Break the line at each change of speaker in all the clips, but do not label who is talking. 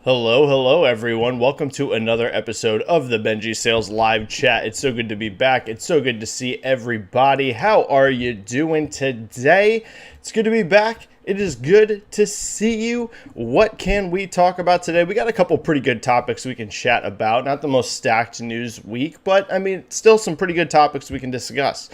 Hello, everyone. Welcome to another episode of the Benji-Sales live chat. It's so good to be back. It's so good to see everybody. How are you doing today? It's good to be back. It is good to see you. What can we talk about today? We got a couple pretty good topics we can chat about. Not the most stacked news week, but I mean, still some pretty good topics we can discuss.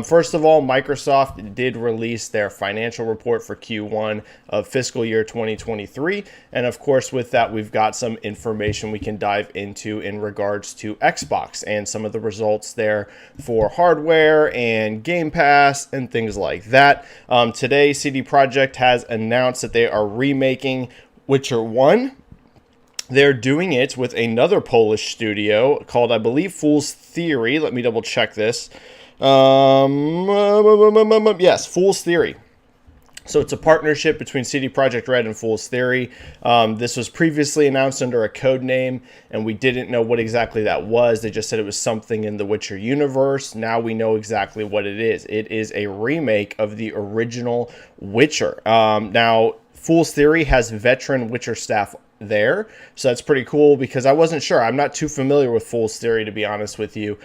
First of all, Microsoft did release their financial report for Q1 of fiscal year 2023. And of course, with that, we've got some information we can dive into in regards to Xbox and some of the results there for hardware and Game Pass and things like that. Today, CD Projekt has announced that they are remaking Witcher 1. They're doing it with another Polish studio called, I believe, Fool's Theory. Let me double check this. Yes, Fool's Theory. So it's a partnership between CD Projekt Red and Fool's Theory. This was previously announced under a code name, and we didn't know what exactly that was. They just said it was something in the Witcher universe. Now we know exactly what it is. It is a remake of the original Witcher. Now, Fool's Theory has veteran Witcher staff there, so that's pretty cool because I wasn't sure. I'm not too familiar with Fool's Theory, to be honest with you.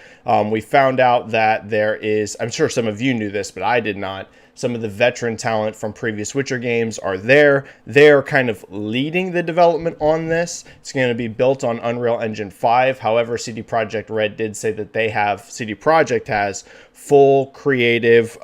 We found out that there is, I'm sure some of you knew this, but I did not. Some of the veteran talent from previous Witcher games are there. They're kind of leading the development on this. It's going to be built on Unreal Engine 5. However, CD Projekt Red did say that CD Projekt has full creative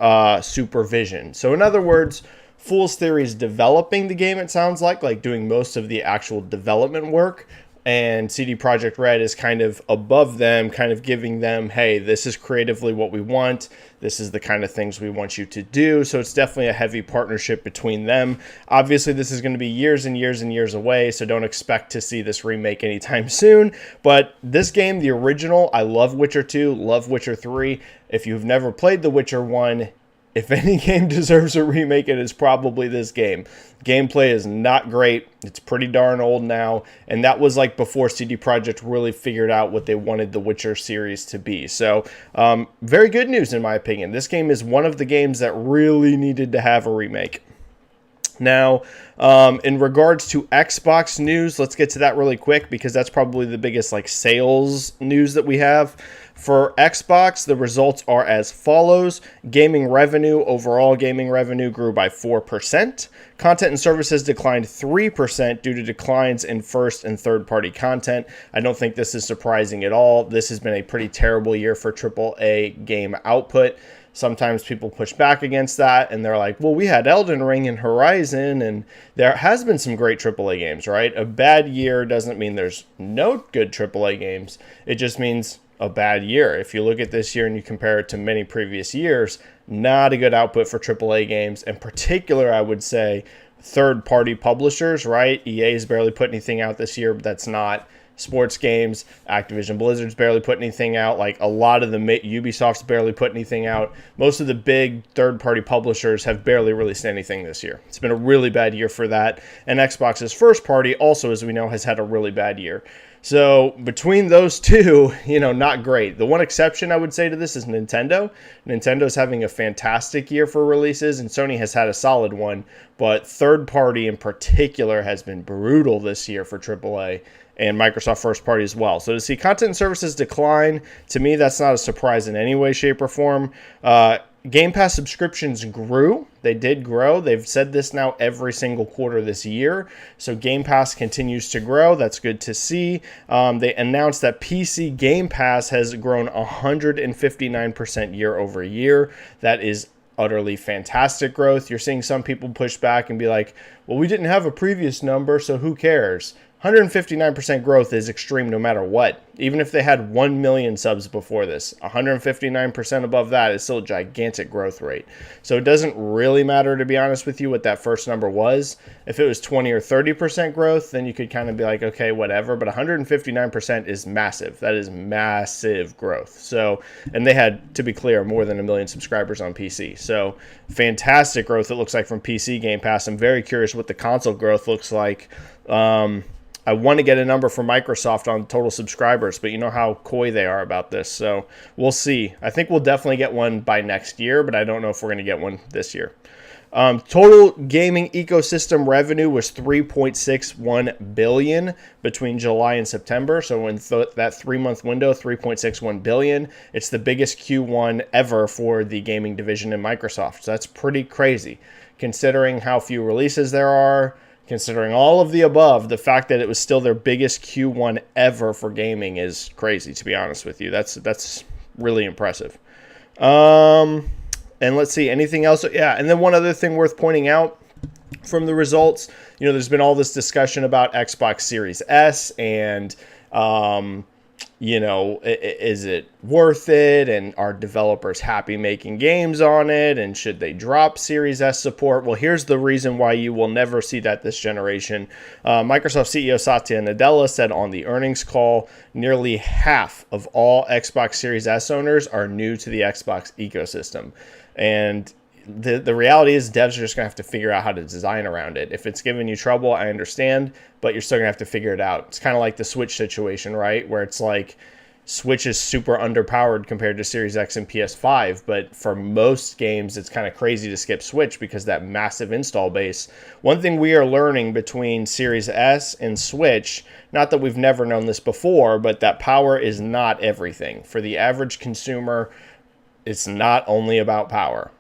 supervision. So in other words, Fool's Theory is developing the game, it sounds like doing most of the actual development work. And CD Projekt Red is kind of above them, kind of giving them, hey, this is creatively what we want. This is the kind of things we want you to do. So it's definitely a heavy partnership between them. Obviously, this is going to be years and years and years away, so don't expect to see this remake anytime soon. But this game, the original, I love Witcher 2, love Witcher 3. If you've never played The Witcher 1, if any game deserves a remake, it is probably this game. Gameplay is not great. It's pretty darn old now. And that was like before CD Projekt really figured out what they wanted the Witcher series to be. So very good news in my opinion. This game is one of the games that really needed to have a remake. Now, in regards to Xbox news, let's get to that really quick because that's probably the biggest sales news that we have. For Xbox, the results are as follows. Overall gaming revenue grew by 4%. Content and services declined 3% due to declines in first and third-party content. I don't think this is surprising at all. This has been a pretty terrible year for AAA game output. Sometimes people push back against that, and they're like, well, we had Elden Ring and Horizon, and there has been some great AAA games, right? A bad year doesn't mean there's no good AAA games. It just means a bad year. If you look at this year and you compare it to many previous years, not a good output for AAA games. In particular, I would say third-party publishers, right? EA's barely put anything out this year, but that's not. Sports games, Activision Blizzard's barely put anything out. A lot of the Ubisoft's barely put anything out. Most of the big third-party publishers have barely released anything this year. It's been a really bad year for that. And Xbox's first party also, as we know, has had a really bad year. So between those two, not great. The one exception I would say to this is Nintendo. Nintendo's having a fantastic year for releases, and Sony has had a solid one. But third party in particular has been brutal this year for AAA. And Microsoft first party as well. So to see content and services decline, to me, that's not a surprise in any way, shape, or form. Game Pass subscriptions grew. They did grow. They've said this now every single quarter this year. So Game Pass continues to grow. That's good to see. They announced that PC Game Pass has grown 159% year over year. That is utterly fantastic growth. You're seeing some people push back and be like, well, we didn't have a previous number, so who cares? 159% growth is extreme no matter what. Even if they had 1 million subs before this, 159% above that is still a gigantic growth rate. So it doesn't really matter, to be honest with you, what that first number was. If it was 20 or 30% growth, then you could kind of be like, okay, whatever. But 159% is massive. That is massive growth. So, and they had, to be clear, more than 1 million subscribers on PC. So fantastic growth it looks like from PC Game Pass. I'm very curious what the console growth looks like. I want to get a number from Microsoft on total subscribers, but you know how coy they are about this. So we'll see. I think we'll definitely get one by next year, but I don't know if we're going to get one this year. Total gaming ecosystem revenue was $3.61 billion between July and September. So in that 3-month window, $3.61 billion. It's the biggest Q1 ever for the gaming division in Microsoft. So that's pretty crazy, considering how few releases there are. Considering all of the above, the fact that it was still their biggest Q1 ever for gaming is crazy, to be honest with you. That's really impressive. And let's see, anything else? Yeah, and then one other thing worth pointing out from the results, there's been all this discussion about Xbox Series S and, is it worth it? And are developers happy making games on it? And should they drop Series S support? Well, here's the reason why you will never see that this generation. Microsoft CEO Satya Nadella said on the earnings call, nearly half of all Xbox Series S owners are new to the Xbox ecosystem. And the reality is devs are just going to have to figure out how to design around it. If it's giving you trouble, I understand, but you're still going to have to figure it out. It's kind of like the Switch situation, right? Where it's like Switch is super underpowered compared to Series X and PS5, but for most games, it's kind of crazy to skip Switch because that massive install base. One thing we are learning between Series S and Switch, not that we've never known this before, but that power is not everything. For the average consumer, it's not only about power.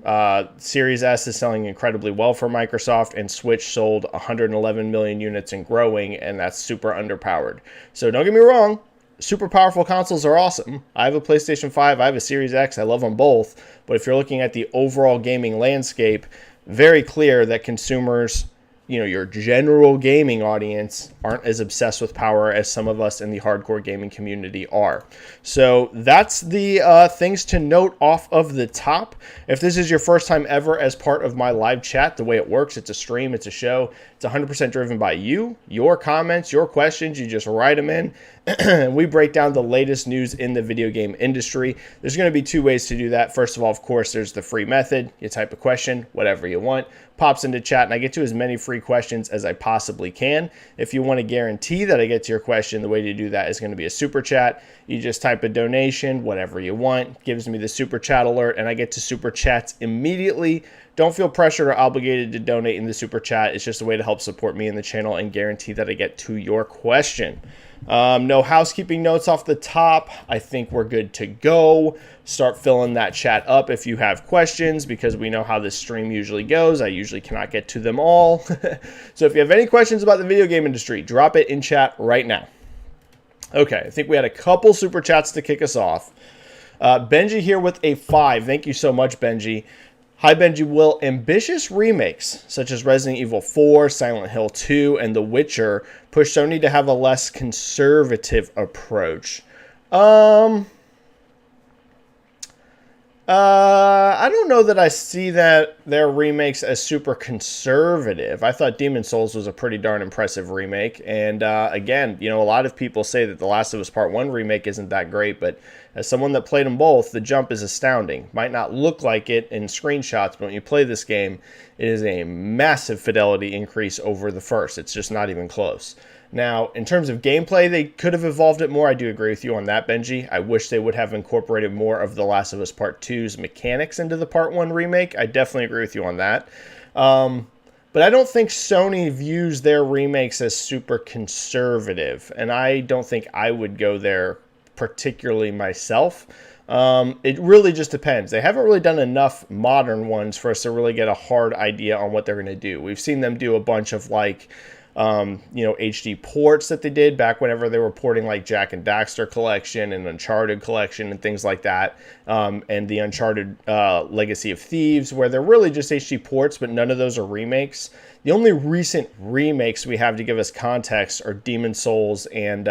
Series S is selling incredibly well for Microsoft, and Switch sold 111 million units and growing, and that's super underpowered. So don't get me wrong, super powerful consoles are awesome. I have a PlayStation 5, I have a Series X, I love them both. But if you're looking at the overall gaming landscape, very clear that consumers, your general gaming audience aren't as obsessed with power as some of us in the hardcore gaming community are. So that's the things to note off of the top. If this is your first time ever as part of my live chat, the way it works, it's a stream, it's a show. It's 100% driven by you, your comments, your questions. You just write them in. And we break down the latest news in the video game industry. There's going to be 2 ways to do that. First of all, of course, there's the free method. You type a question, whatever you want, pops into chat, and I get to as many free questions as I possibly can. If you want to guarantee that I get to your question, the way to do that is going to be a super chat. You just type a donation, whatever you want, gives me the super chat alert, and I get to super chats immediately. Don't feel pressured or obligated to donate in the super chat. It's just a way to help support me in the channel and guarantee that I get to your question. No housekeeping notes off the top. I think we're good to go. Start filling that chat up if you have questions, because we know how this stream usually goes. I usually cannot get to them all. So if you have any questions about the video game industry, drop it in chat right now. Okay, I think we had a couple super chats to kick us off. Benji here with a 5. Thank you so much, Benji. Hi, Benji. Will ambitious remakes such as Resident Evil 4, Silent Hill 2, and The Witcher push Sony to have a less conservative approach? I don't know that I see that their remakes as super conservative. I thought Demon's Souls was a pretty darn impressive remake. And again, a lot of people say that The Last of Us Part 1 remake isn't that great, but as someone that played them both, the jump is astounding. Might not look like it in screenshots, but when you play this game, it is a massive fidelity increase over the first. It's just not even close. Now, in terms of gameplay, they could have evolved it more. I do agree with you on that, Benji. I wish they would have incorporated more of The Last of Us Part 2's mechanics into the Part 1 remake. I definitely agree with you on that. But I don't think Sony views their remakes as super conservative, and I don't think I would go there particularly myself. It really just depends. They haven't really done enough modern ones for us to really get a hard idea on what they're going to do. We've seen them do a bunch of HD ports that they did back whenever they were porting like Jak and Daxter Collection and Uncharted Collection and things like that, and the Uncharted Legacy of Thieves, where they're really just HD ports, but none of those are remakes. The only recent remakes we have to give us context are Demon's Souls and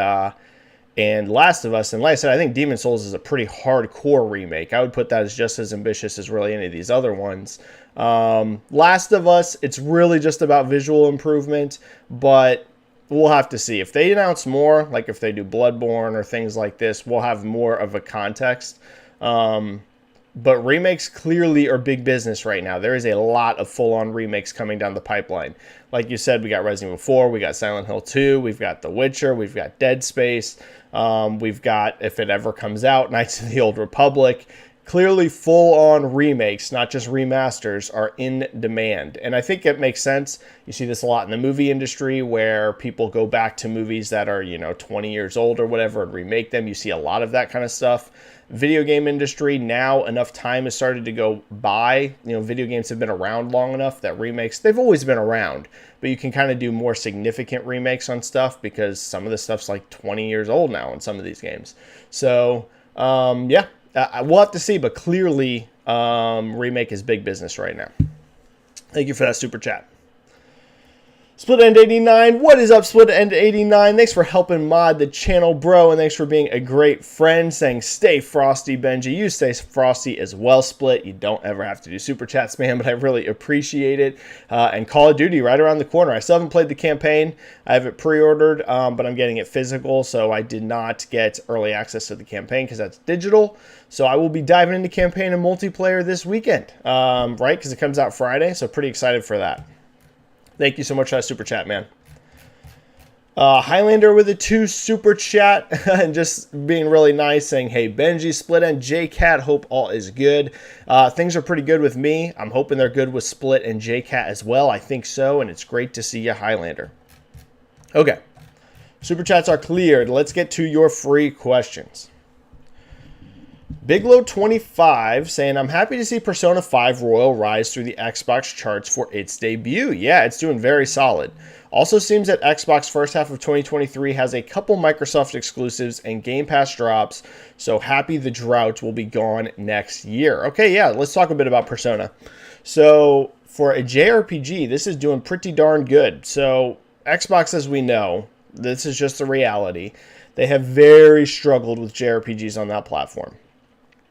Last of Us. And like I said, I think Demon's Souls is a pretty hardcore remake. I would put that as just as ambitious as really any of these other ones. Last of Us, it's really just about visual improvement, but we'll have to see. If they announce more, like if they do Bloodborne or things like this, we'll have more of a context. But remakes clearly are big business right now. There is a lot of full-on remakes coming down the pipeline. Like you said, we got Resident Evil 4, we got Silent Hill 2, we've got The Witcher, we've got Dead Space, we've got, if it ever comes out, Knights of the Old Republic. Clearly full-on remakes, not just remasters, are in demand. And I think it makes sense. You see this a lot in the movie industry where people go back to movies that are, 20 years old or whatever and remake them. You see a lot of that kind of stuff. Video game industry, now enough time has started to go by. Video games have been around long enough that remakes, they've always been around, but you can kind of do more significant remakes on stuff because some of the stuff's like 20 years old now in some of these games. So, yeah, we'll have to see, but clearly remake is big business right now. Thank you for that super chat. Split End 89, what is up, Split End 89? Thanks for helping mod the channel, bro, and thanks for being a great friend. Saying stay frosty, Benji. You stay frosty as well, Split. You don't ever have to do super chats, man, but I really appreciate it. And Call of Duty right around the corner. I still haven't played the campaign. I have it pre-ordered, but I'm getting it physical, so I did not get early access to the campaign because that's digital. So I will be diving into campaign and multiplayer this weekend, right? Because it comes out Friday, so pretty excited for that. Thank you so much for that super chat, man. Highlander with a 2 super chat and just being really nice, saying, hey, Benji, Split and JCat, hope all is good. Things are pretty good with me. I'm hoping they're good with Split and JCat as well. I think so, and it's great to see you, Highlander. Okay, super chats are cleared. Let's get to your free questions. Biglow25 saying, I'm happy to see Persona 5 Royal rise through the Xbox charts for its debut. Yeah, it's doing very solid. Also seems that Xbox first half of 2023 has a couple Microsoft exclusives and Game Pass drops, so happy the drought will be gone next year. Okay, yeah, let's talk a bit about Persona. So for a JRPG, this is doing pretty darn good. So Xbox, as we know, this is just the reality. They have very struggled with JRPGs on that platform.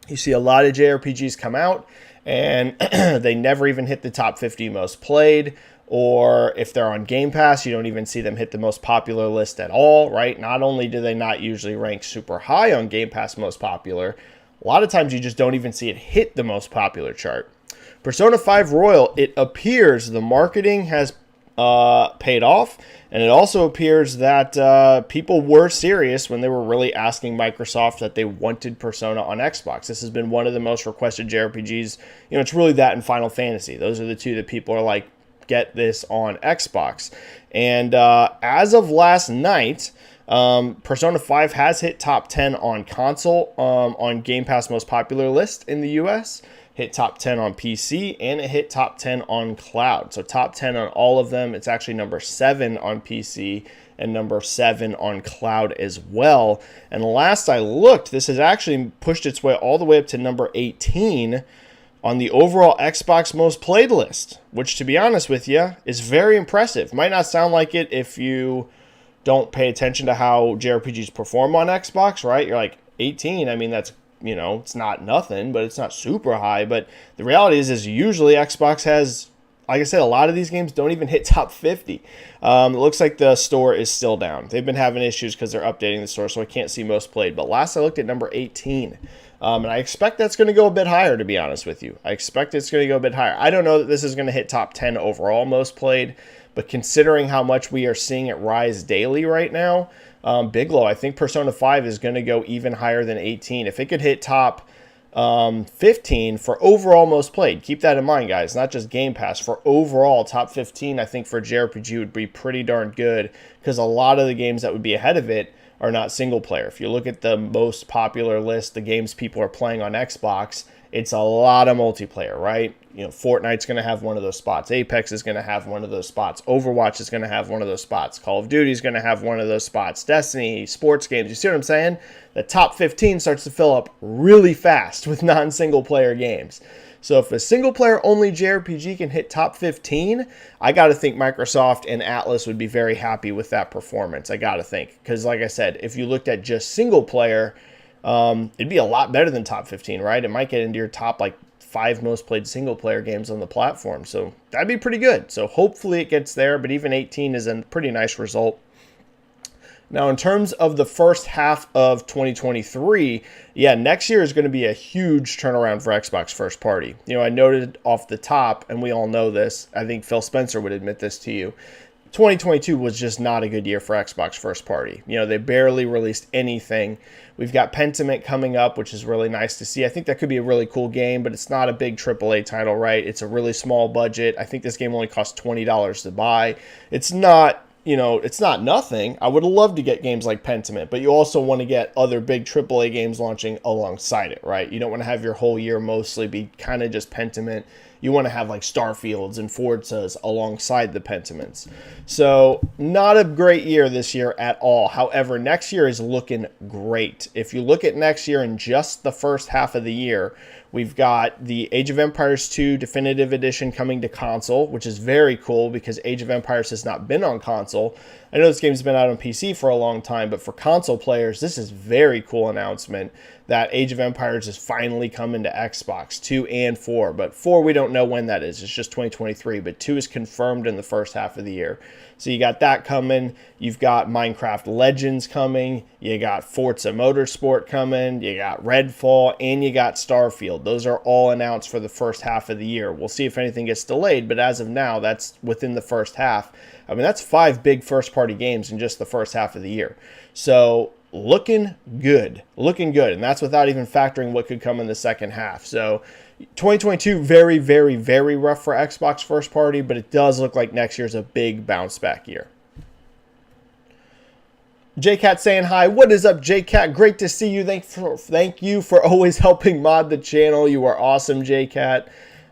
You see a lot of JRPGs come out, and they never even hit the top 50 most played, or if they're on Game Pass, you don't even see them hit the most popular list at all, right? Not only do they not usually rank super high on Game Pass most popular, a lot of times you just don't even see it hit the most popular chart. Persona 5 Royal, it appears the marketing has paid off, and it also appears that people were serious when they were really asking Microsoft that they wanted Persona on Xbox. This has been one of the most requested JRPGs. It's really that and Final Fantasy. Those are the two that people are like, get this on Xbox. And as of last night, Persona 5 has hit top 10 on console on Game Pass most popular list in the US. Hit top 10 on PC, and it hit top 10 on cloud. So top 10 on all of them. It's actually number 7 on PC and number 7 on cloud as well. And last I looked, this has actually pushed its way all the way up to number 18 on the overall Xbox most played list, which, to be honest with you, is very impressive. Might not sound like it if you don't pay attention to how JRPGs perform on Xbox, right? You're like, 18, I mean, that's, it's not nothing, but it's not super high. But the reality is usually Xbox has, like I said, a lot of these games don't even hit top 50. It looks like the store is still down. They've been having issues because they're updating the store, so I can't see most played. But last I looked at number 18. And I expect that's going to go a bit higher, to be honest with you. I expect it's going to go a bit higher. I don't know that this is going to hit top 10 overall most played, but considering how much we are seeing it rise daily right now, Biglow, I think Persona 5 is going to go even higher than 18. If it could hit top 15 for overall most played, keep that in mind, guys, not just Game Pass. For overall top 15, I think for JRPG would be pretty darn good, because a lot of the games that would be ahead of it are not single player. If you look at the most popular list, the games people are playing on Xbox, it's a lot of multiplayer, right? Fortnite's going to have one of those spots. Apex is going to have one of those spots. Overwatch is going to have one of those spots. Call of Duty is going to have one of those spots. Destiny, sports games. You see what I'm saying? The top 15 starts to fill up really fast with non-single player games. So if a single player only JRPG can hit top 15, I got to think Microsoft and Atlas would be very happy with that performance. I got to think. Because like I said, if you looked at just single player, it'd be a lot better than top 15, right? It might get into your top 5 most played single player games on the platform. So that'd be pretty good. So hopefully it gets there, but even 18 is a pretty nice result. Now, in terms of the first half of 2023, yeah, next year is going to be a huge turnaround for Xbox first party. I noted off the top, and we all know this, I think Phil Spencer would admit this to you, 2022 was just not a good year for Xbox first party. They barely released anything. We've got Pentiment coming up, which is really nice to see. I think that could be a really cool game, but it's not a big AAA title, right? It's a really small budget. I think this game only costs $20 to buy. It's not, it's not nothing. I would love to get games like Pentiment, but you also want to get other big AAA games launching alongside it, right? You don't want to have your whole year mostly be kind of just Pentiment. You want to have like Starfields and Forzas alongside the Pentiments. So not a great year this year at all. However, next year is looking great. If you look at next year in just the first half of the year, we've got the Age of Empires 2 Definitive Edition coming to console, which is very cool because Age of Empires has not been on console. I know this game's been out on PC for a long time, but for console players, this is a very cool announcement that Age of Empires is finally coming to Xbox 2 and 4. But 4, we don't know when that is. It's just 2023, but 2 is confirmed in the first half of the year. So you got that coming. You've got Minecraft Legends coming. You got Forza Motorsport coming. You got Redfall, and you got Starfield. Those are all announced for the first half of the year. We'll see if anything gets delayed, but as of now, that's within the first half. I mean, that's 5 big first-party games in just the first half of the year. So looking good, and that's without even factoring what could come in the second half. So 2022, very, very, very rough for Xbox first party, but it does look like next year's a big bounce back year. JCat saying hi. What is up, JCat? Great to see you. Thank you for always helping mod the channel. You are awesome, JCat.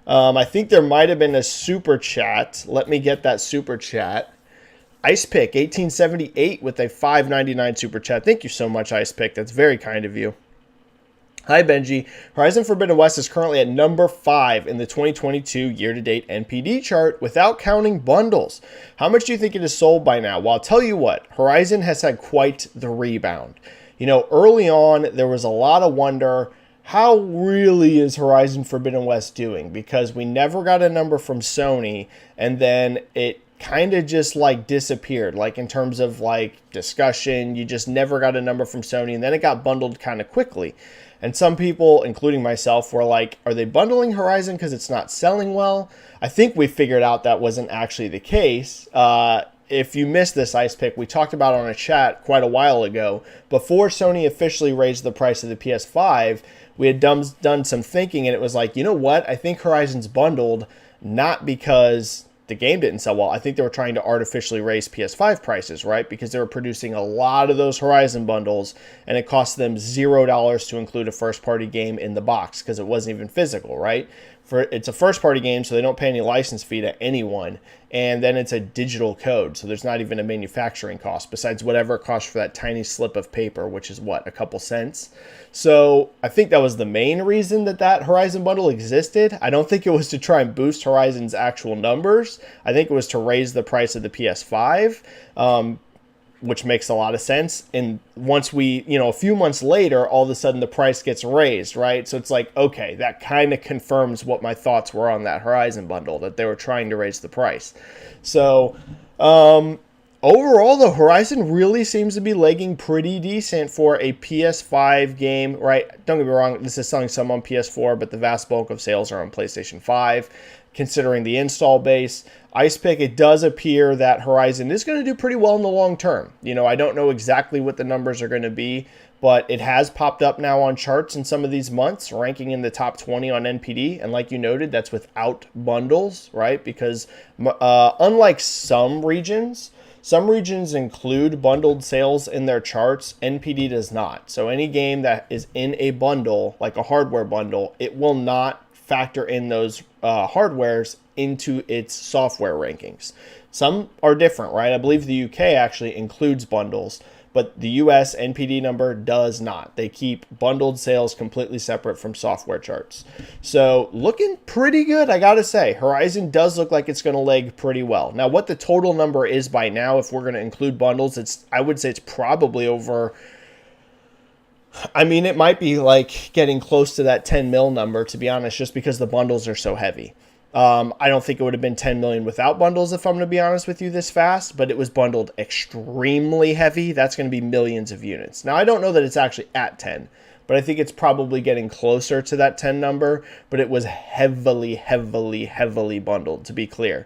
I think there might have been a super chat. Let me get that super chat. Icepick 1878 with a $5.99 super chat. Thank you so much, Icepick. That's very kind of you. Hi, Benji. Horizon Forbidden West is currently at number 5 in the 2022 year-to-date NPD chart without counting bundles. How much do you think it is sold by now? Well, I'll tell you what. Horizon has had quite the rebound. Early on, there was a lot of wonder, how really is Horizon Forbidden West doing? Because we never got a number from Sony, and then it kind of just disappeared, in terms of discussion. You just never got a number from Sony, and then it got bundled kind of quickly. And some people, including myself, were like, are they bundling Horizon because it's not selling well? I think we figured out that wasn't actually the case. If you missed this, Ice Pick, we talked about it on a chat quite a while ago. Before Sony officially raised the price of the PS5, we had done some thinking, and it was like, you know what? I think Horizon's bundled not because the game didn't sell well. I think they were trying to artificially raise PS5 prices, right? Because they were producing a lot of those Horizon bundles, and it cost them $0 to include a first-party game in the box because it wasn't even physical, right? It's a first-party game, so they don't pay any license fee to anyone, and then it's a digital code, so there's not even a manufacturing cost besides whatever it costs for that tiny slip of paper, which is what, a couple cents? So I think that was the main reason that Horizon bundle existed. I don't think it was to try and boost Horizon's actual numbers. I think it was to raise the price of the PS5, which makes a lot of sense. And once we, a few months later, all of a sudden the price gets raised, right? So it's like, okay, that kind of confirms what my thoughts were on that Horizon bundle, that they were trying to raise the price. So, overall, the Horizon really seems to be legging pretty decent for a PS5 game, right? Don't get me wrong, this is selling some on PS4, but the vast bulk of sales are on PlayStation 5, considering the install base. Icepick, it does appear that Horizon is going to do pretty well in the long term. I don't know exactly what the numbers are going to be, but it has popped up now on charts in some of these months, ranking in the top 20 on NPD. And like you noted, that's without bundles, right? Because unlike some regions include bundled sales in their charts. NPD does not. So any game that is in a bundle, like a hardware bundle, it will not factor in those hardwares into its software rankings. Some are different, right? I believe the UK actually includes bundles, but the US NPD number does not. They keep bundled sales completely separate from software charts. So looking pretty good, I gotta say. Horizon does look like it's gonna leg pretty well. Now, what the total number is by now, if we're gonna include bundles, I would say it's probably over, it might be getting close to that 10 mil number, to be honest, just because the bundles are so heavy. I don't think it would have been 10 million without bundles, if I'm going to be honest with you, this fast, but it was bundled extremely heavy. That's going to be millions of units. Now, I don't know that it's actually at 10, but I think it's probably getting closer to that 10 number, but it was heavily, heavily, heavily bundled, to be clear.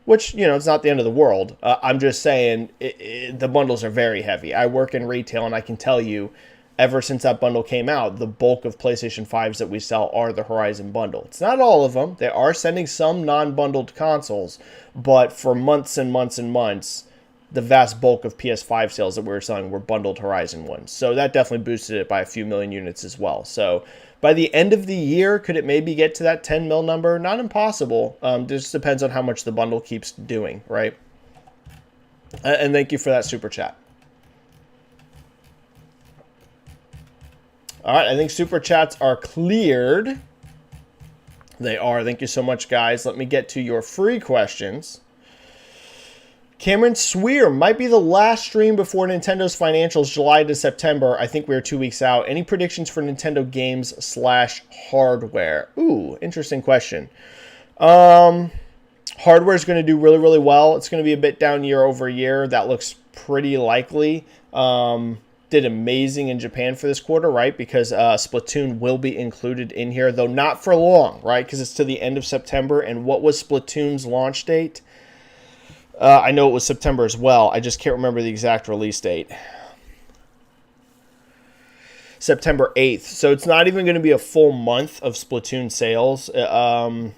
Which, it's not the end of the world. I'm just saying the bundles are very heavy. I work in retail, and I can tell you, ever since that bundle came out, the bulk of PlayStation 5s that we sell are the Horizon bundle. It's not all of them. They are sending some non-bundled consoles, but for months and months and months, the vast bulk of PS5 sales that we were selling were bundled Horizon ones. So that definitely boosted it by a few million units as well. So by the end of the year, could it maybe get to that 10 mil number? Not impossible. Just depends on how much the bundle keeps doing, right? And thank you for that super chat. All right, I think super chats are cleared. They are. Thank you so much, guys. Let me get to your free questions. Cameron Swear might be the last stream before Nintendo's financials, July to September. I think we're 2 weeks out. Any predictions for Nintendo games / hardware? Ooh, interesting question. Hardware is going to do really, really well. It's going to be a bit down year over year. That looks pretty likely. Did amazing in Japan for this quarter, right? Because Splatoon will be included in here, though not for long, right? Because it's to the end of September. And what was Splatoon's launch date? I know it was September as well. I just can't remember the exact release date. September 8th. So it's not even going to be a full month of Splatoon sales. So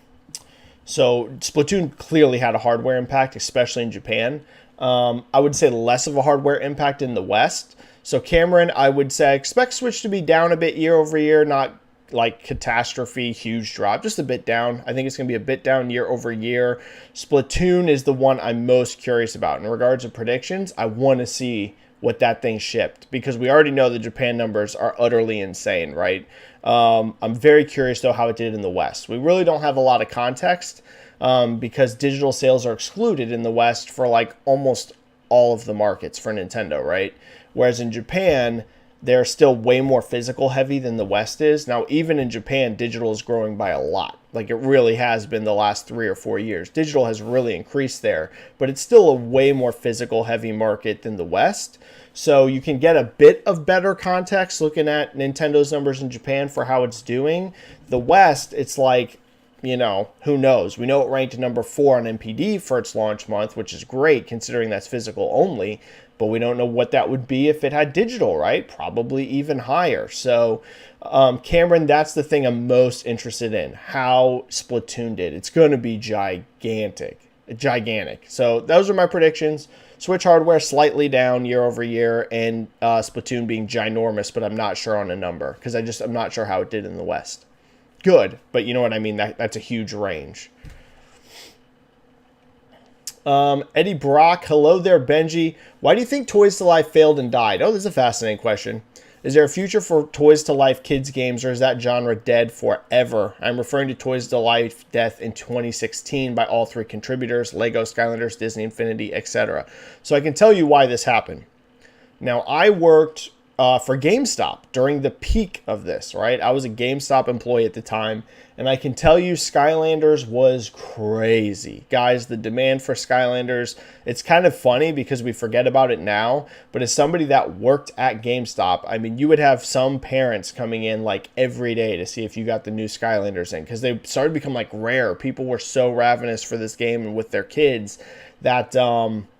Splatoon clearly had a hardware impact, especially in Japan. I would say less of a hardware impact in the West. So Cameron, I would say expect Switch to be down a bit year over year, not like catastrophe, huge drop, just a bit down. I think it's going to be a bit down year over year. Splatoon is the one I'm most curious about. In regards to predictions, I want to see what that thing shipped because we already know the Japan numbers are utterly insane, right? I'm very curious, though, how it did in the West. We really don't have a lot of context because digital sales are excluded in the West for like almost all of the markets for Nintendo, right? Whereas in Japan, they're still way more physical heavy than the West is. Now, even in Japan, digital is growing by a lot. Like it really has been the last 3 or 4 years. Digital has really increased there, but it's still a way more physical heavy market than the West. So you can get a bit of better context looking at Nintendo's numbers in Japan for how it's doing. The West, it's like, who knows? We know it ranked number 4 on NPD for its launch month, which is great considering that's physical only. But we don't know what that would be if it had digital, right? Probably even higher. So, Cameron, that's the thing I'm most interested in, how Splatoon did. It's going to be gigantic. So those are my predictions. Switch hardware slightly down year over year, and Splatoon being ginormous, but I'm not sure on a number because I'm not sure how it did in the West. Good, but you know what I mean? That's a huge range. Eddie Brock, hello there, Benji. Why do you think Toys to Life failed and died? Oh, this is a fascinating question. Is there a future for Toys to Life kids games, or is that genre dead forever? I'm referring to Toys to Life death in 2016 by all 3 contributors, Lego, Skylanders, Disney Infinity, etc. So I can tell you why this happened. Now, I worked for GameStop during the peak of this, right? I was a GameStop employee at the time, and I can tell you Skylanders was crazy. Guys, the demand for Skylanders, it's kind of funny because we forget about it now, but as somebody that worked at GameStop, I mean, you would have some parents coming in like every day to see if you got the new Skylanders in because they started to become like rare. People were so ravenous for this game and with their kids that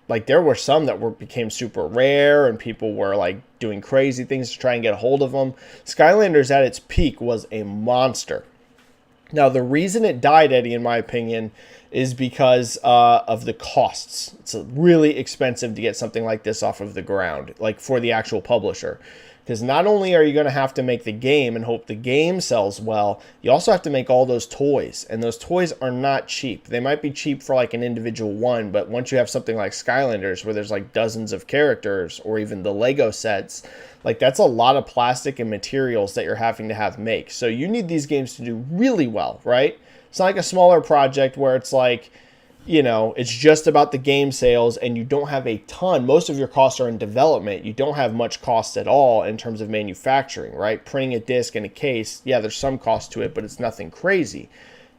like there were some that became super rare and people were like doing crazy things to try and get a hold of them. Skylanders at its peak was a monster. Now, the reason it died, Eddie, in my opinion, is because of the costs. It's really expensive to get something like this off of the ground, like for the actual publisher. Because not only are you going to have to make the game and hope the game sells well, you also have to make all those toys. And those toys are not cheap. They might be cheap for like an individual one, but once you have something like Skylanders where there's like dozens of characters or even the Lego sets, like that's a lot of plastic and materials that you're having to have make. So you need these games to do really well, right? It's not like a smaller project where it's like, it's just about the game sales and you don't have a ton. Most of your costs are in development. You don't have much cost at all in terms of manufacturing, right? Printing a disc and a case, yeah, there's some cost to it, but it's nothing crazy.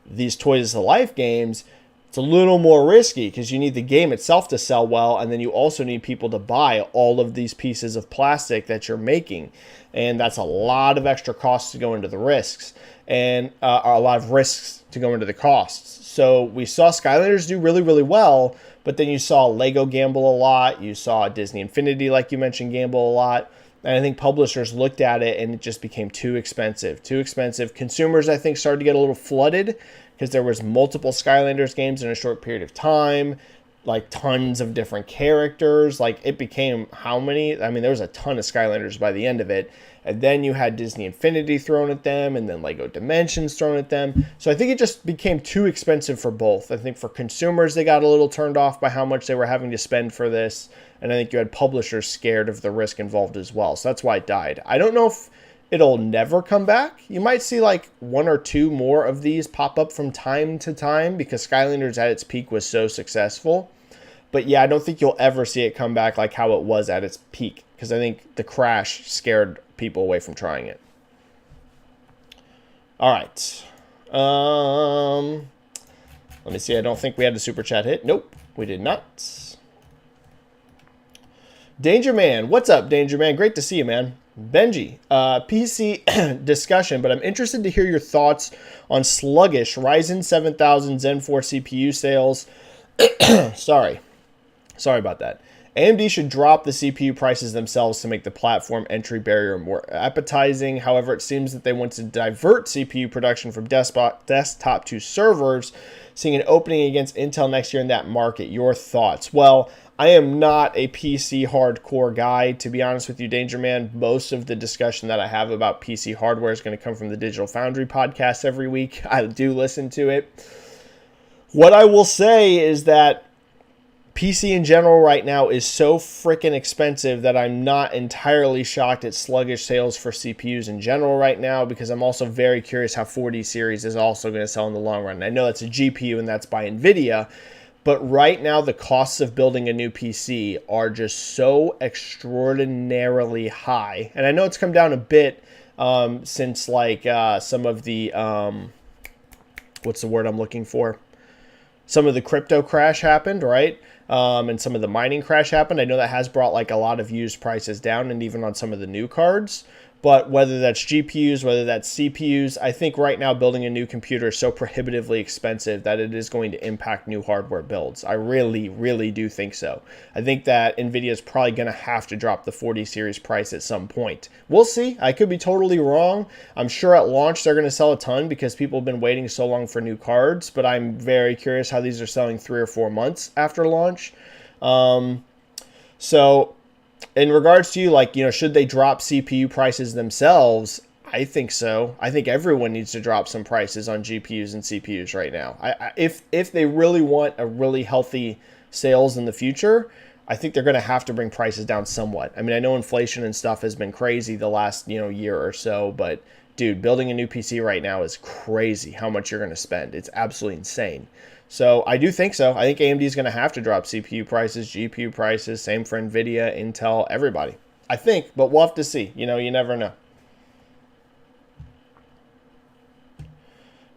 these Toys to Life games, it's a little more risky because you need the game itself to sell well, and then you also need people to buy all of these pieces of plastic that you're making. And that's a lot of extra costs to go into the risks, and a lot of risks to go into the costs. So we saw Skylanders do really, really well, but then you saw Lego gamble a lot. You saw Disney Infinity, like you mentioned, gamble a lot. And I think publishers looked at it and it just became too expensive. Too expensive. Consumers, I think, started to get a little flooded because there was multiple Skylanders games in a short period of time, like tons of different characters. Like it became how many? I mean, there was a ton of Skylanders by the end of it. And then you had Disney Infinity thrown at them, and then Lego Dimensions thrown at them. So I think it just became too expensive for both. I think for consumers, they got a little turned off by how much they were having to spend for this. And I think you had publishers scared of the risk involved as well. So that's why it died. I don't know if it'll never come back. You might see like one or two more of these pop up from time to time because Skylanders at its peak was so successful. But yeah, I don't think you'll ever see it come back like how it was at its peak, because I think the crash scared people away from trying it. All right. Let me see. I don't think we had the super chat hit. Nope, we did not. Danger Man. What's up, Danger Man? Great to see you, man. Benji, PC discussion, but I'm interested to hear your thoughts on sluggish Ryzen 7000 Zen 4 CPU sales. Sorry about that. AMD should drop the CPU prices themselves to make the platform entry barrier more appetizing. However, it seems that they want to divert CPU production from desktop to servers, seeing an opening against Intel next year in that market. Your thoughts? Well, I am not a PC hardcore guy, to be honest with you, Danger Man. Most of the discussion that I have about PC hardware is going to come from the Digital Foundry podcast every week. I do listen to it. What I will say is that PC in general right now is so freaking expensive that I'm not entirely shocked at sluggish sales for CPUs in general right now, because I'm also very curious how 40 series is also going to sell in the long run. I know that's a GPU and that's by NVIDIA, but right now the costs of building a new PC are just so extraordinarily high. And I know it's come down a bit since like some of the, what's the word I'm looking for? Some of the crypto crash happened, right? And some of the mining crash happened. I know that has brought like a lot of used prices down, and even on some of the new cards. But whether that's GPUs, whether that's CPUs, I think right now building a new computer is so prohibitively expensive that it is going to impact new hardware builds. I really, really do think so. I think that NVIDIA is probably going to have to drop the 40 series price at some point. We'll see. I could be totally wrong. I'm sure at launch they're going to sell a ton because people have been waiting so long for new cards, but I'm very curious how these are selling 3 or 4 months after launch. So in regards to you, like, you know, should they drop CPU prices themselves? I think so. I think everyone needs to drop some prices on GPUs and CPUs right now. If they really want a really healthy sales in the future, I think they're going to have to bring prices down somewhat. I mean, I know inflation and stuff has been crazy the last, year or so, but dude, building a new PC right now is crazy how much you're going to spend. It's absolutely insane. So I do think so. I think AMD is going to have to drop CPU prices, GPU prices, same for NVIDIA, Intel, everybody. I think, but we'll have to see. You never know.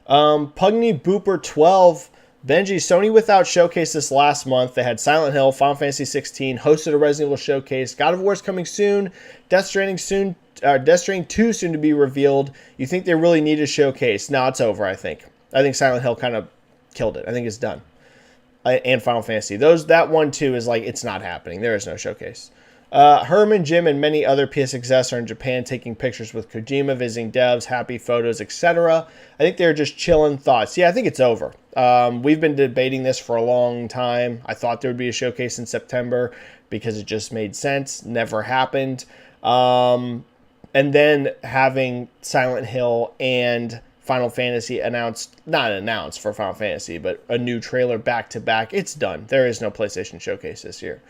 Pugny Booper 12. Benji, Sony without showcase this last month. They had Silent Hill, Final Fantasy 16, hosted a Resident Evil showcase. God of War is coming soon. Death Stranding 2 soon to be revealed. You think they really need a showcase? No, it's over, I think. I think Silent Hill kind of killed it. I think it's done. And Final Fantasy. That one too is like, it's not happening. There is no showcase. Herman, Jim, and many other PS execs are in Japan taking pictures with Kojima, visiting devs, happy photos, etc. I think they're just chilling thoughts. Yeah, I think it's over. We've been debating this for a long time. I thought there would be a showcase in September because it just made sense. Never happened. And then having Silent Hill and Final Fantasy not announced for Final Fantasy, but a new trailer back to back. It's done. There is no PlayStation showcase this year.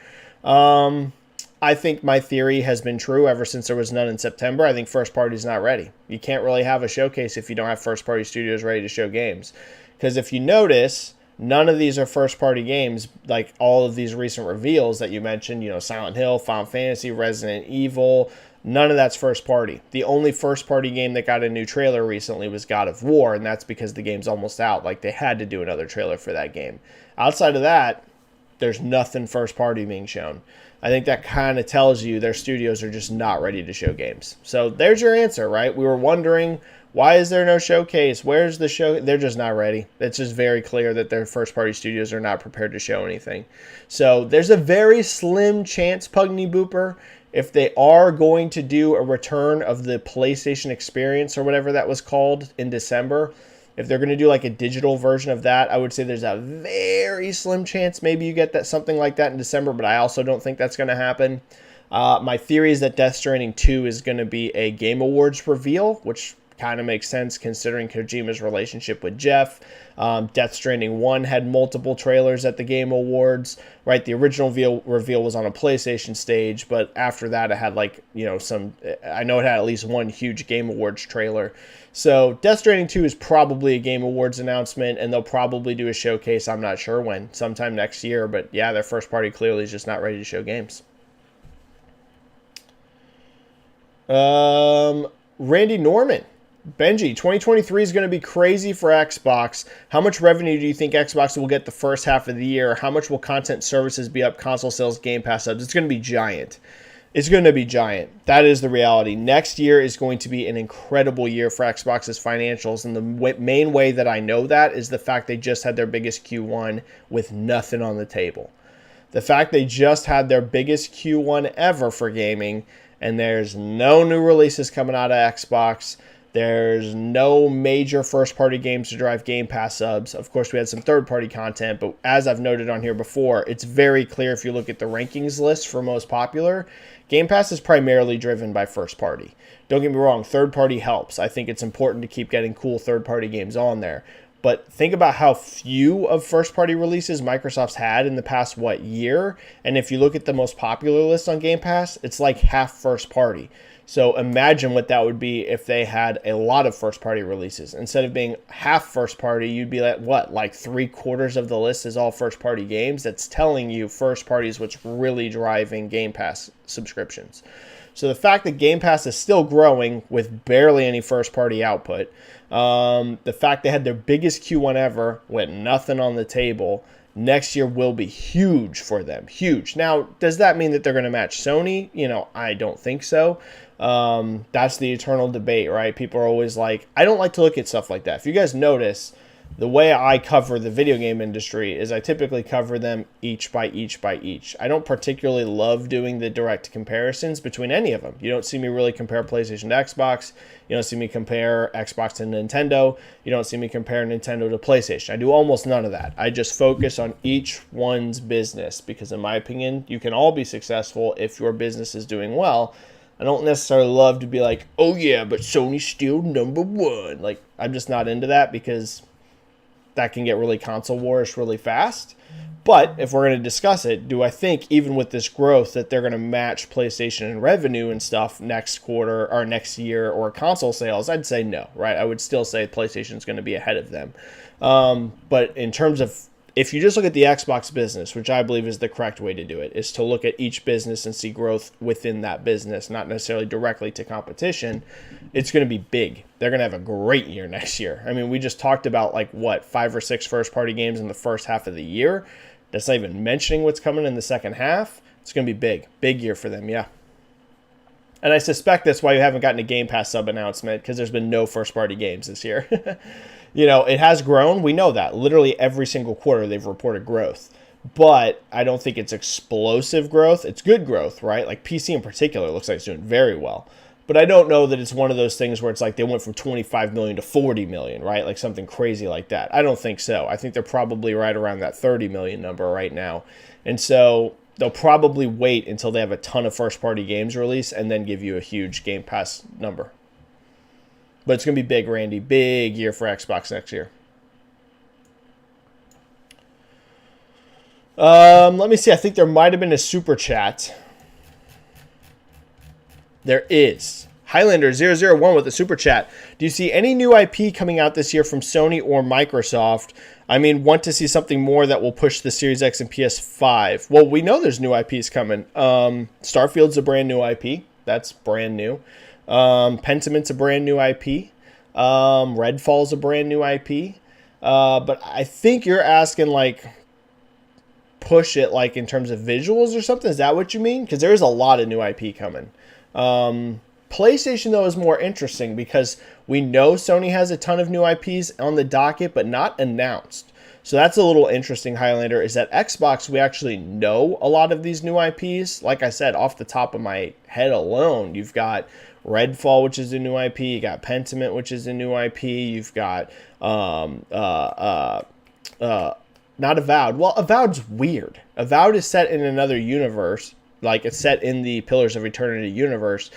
I think my theory has been true ever since there was none in September. I think first party's not ready. You can't really have a showcase if you don't have first party studios ready to show games. Because if you notice, none of these are first party games, like all of these recent reveals that you mentioned, Silent Hill, Final Fantasy, Resident Evil. None of that's first party. The only first party game that got a new trailer recently was God of War, and that's because the game's almost out. Like, they had to do another trailer for that game. Outside of that, there's nothing first party being shown. I think that kind of tells you their studios are just not ready to show games. So there's your answer, right? We were wondering, why is there no showcase? Where's the show? They're just not ready. It's just very clear that their first party studios are not prepared to show anything. So there's a very slim chance, Pugny Booper, if they are going to do a return of the PlayStation Experience or whatever that was called in December, if they're going to do like a digital version of that, I would say there's a very slim chance maybe you get that something like that in December, but I also don't think that's going to happen. My theory is that Death Stranding 2 is going to be a Game Awards reveal, which kind of makes sense considering Kojima's relationship with Jeff. Death Stranding 1 had multiple trailers at the Game Awards, right? The original reveal was on a PlayStation stage, but after that it had like, I know it had at least one huge Game Awards trailer. So Death Stranding 2 is probably a Game Awards announcement, and they'll probably do a showcase, I'm not sure when, sometime next year, but yeah, their first party clearly is just not ready to show games. Randy Norman. Benji, 2023 is going to be crazy for Xbox. How much revenue do you think Xbox will get the first half of the year? How much will content services be up, console sales, Game Pass subs? It's going to be giant. It's going to be giant. That is the reality. Next year is going to be an incredible year for Xbox's financials, and the main way that I know that is the fact they just had their biggest Q1 with nothing on the table. The fact they just had their biggest Q1 ever for gaming, and there's no new releases coming out of Xbox. There's no major first-party games to drive Game Pass subs. Of course, we had some third-party content, but as I've noted on here before, it's very clear if you look at the rankings list for most popular, Game Pass is primarily driven by first-party. Don't get me wrong, third-party helps. I think it's important to keep getting cool third-party games on there. But think about how few of first-party releases Microsoft's had in the past, year? And if you look at the most popular list on Game Pass, it's like half first-party. So imagine what that would be if they had a lot of first-party releases. Instead of being half first-party, you'd be like, like 3/4 of the list is all first-party games? That's telling you first-party is what's really driving Game Pass subscriptions. So the fact that Game Pass is still growing with barely any first-party output, the fact they had their biggest Q1 ever with nothing on the table, next year will be huge for them. Huge. Now, does that mean that they're going to match Sony? I don't think so. That's the eternal debate, right? People are always like, I don't like to look at stuff like that. If you guys notice, the way I cover the video game industry is I typically cover them each by each by each. I don't particularly love doing the direct comparisons between any of them. You don't see me really compare PlayStation to Xbox. You don't see me compare Xbox to Nintendo. You don't see me compare Nintendo to PlayStation. I do almost none of that. I just focus on each one's business because, in my opinion, you can all be successful if your business is doing well. I don't necessarily love to be like, oh yeah, but Sony's still number one. Like, I'm just not into that because that can get really console warish really fast. But if we're going to discuss it, do I think even with this growth that they're going to match PlayStation in revenue and stuff next quarter or next year or console sales? I'd say no, right? I would still say PlayStation's going to be ahead of them. But in terms of, if you just look at the Xbox business, which I believe is the correct way to do it, is to look at each business and see growth within that business, not necessarily directly to competition, it's going to be big. They're going to have a great year next year. I mean, we just talked about 5 or 6 first-party games in the first half of the year. That's not even mentioning what's coming in the second half. It's going to be big. Big year for them, yeah. And I suspect that's why you haven't gotten a Game Pass sub announcement, because there's been no first-party games this year. It has grown. We know that. Literally every single quarter they've reported growth. But I don't think it's explosive growth. It's good growth, right? Like PC in particular looks like it's doing very well. But I don't know that it's one of those things where it's like they went from 25 million to 40 million, right? Like something crazy like that. I don't think so. I think they're probably right around that 30 million number right now. And so they'll probably wait until they have a ton of first-party games released and then give you a huge Game Pass number. But it's going to be big, Randy. Big year for Xbox next year. Let me see. I think there might have been a super chat. There is. Highlander001 with a super chat. Do you see any new IP coming out this year from Sony or Microsoft? I mean, want to see something more that will push the Series X and PS5. Well, we know there's new IPs coming. Starfield's a brand new IP. That's brand new. Pentiment's a brand new IP. Redfall's a brand new IP. But I think you're asking, like, push it, like, in terms of visuals or something. Is that what you mean? Because there is a lot of new IP coming. PlayStation, though, is more interesting because we know Sony has a ton of new IPs on the docket, but not announced. So that's a little interesting, Highlander, is that Xbox, we actually know a lot of these new IPs. Like I said, off the top of my head alone, you've got Redfall, which is a new IP. You got Pentiment, which is a new IP. You've got not Avowed. Well, Avowed's weird. Avowed is set in another universe. Like, it's set in the Pillars of Eternity universe,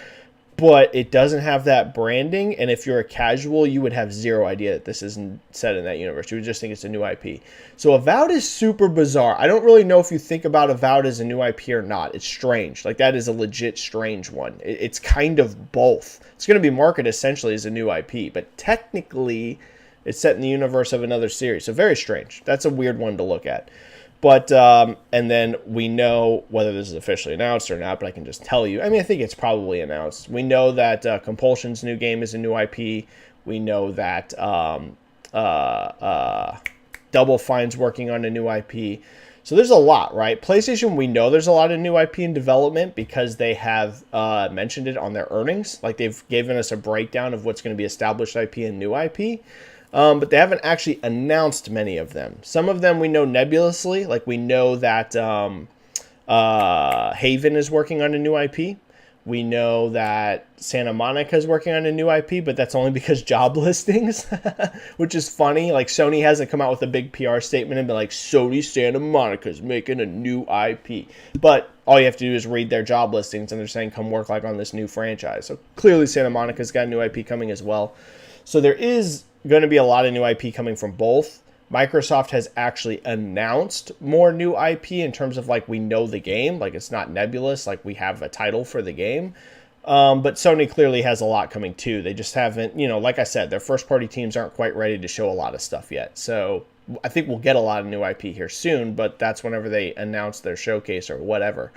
but it doesn't have that branding, and if you're a casual, you would have zero idea that this isn't set in that universe. You would just think it's a new IP. So Avowed is super bizarre. I don't really know if you think about Avowed as a new IP or not. It's strange. Like, that is a legit strange one. It's kind of both. It's going to be marketed essentially as a new IP, but technically it's set in the universe of another series. So very strange. That's a weird one to look at. But, and then we know whether this is officially announced or not, but I can just tell you. I mean, I think it's probably announced. We know that Compulsion's new game is a new IP. We know that Double Fine's working on a new IP. So there's a lot, right? PlayStation, we know there's a lot of new IP in development because they have mentioned it on their earnings. Like, they've given us a breakdown of what's going to be established IP and new IP. But they haven't actually announced many of them. Some of them we know nebulously. Like, we know that Haven is working on a new IP. We know that Santa Monica is working on a new IP, but that's only because job listings, which is funny. Like, Sony hasn't come out with a big PR statement and been like, Sony Santa Monica is making a new IP. But all you have to do is read their job listings, and they're saying, come work like on this new franchise. So clearly Santa Monica's got a new IP coming as well. So there is going to be a lot of new IP coming from both. Microsoft has actually announced more new IP in terms of, like, we know the game. Like, it's not nebulous. Like, we have a title for the game. But Sony clearly has a lot coming too. They just haven't, like I said, their first-party teams aren't quite ready to show a lot of stuff yet. So I think we'll get a lot of new IP here soon, but that's whenever they announce their showcase or whatever.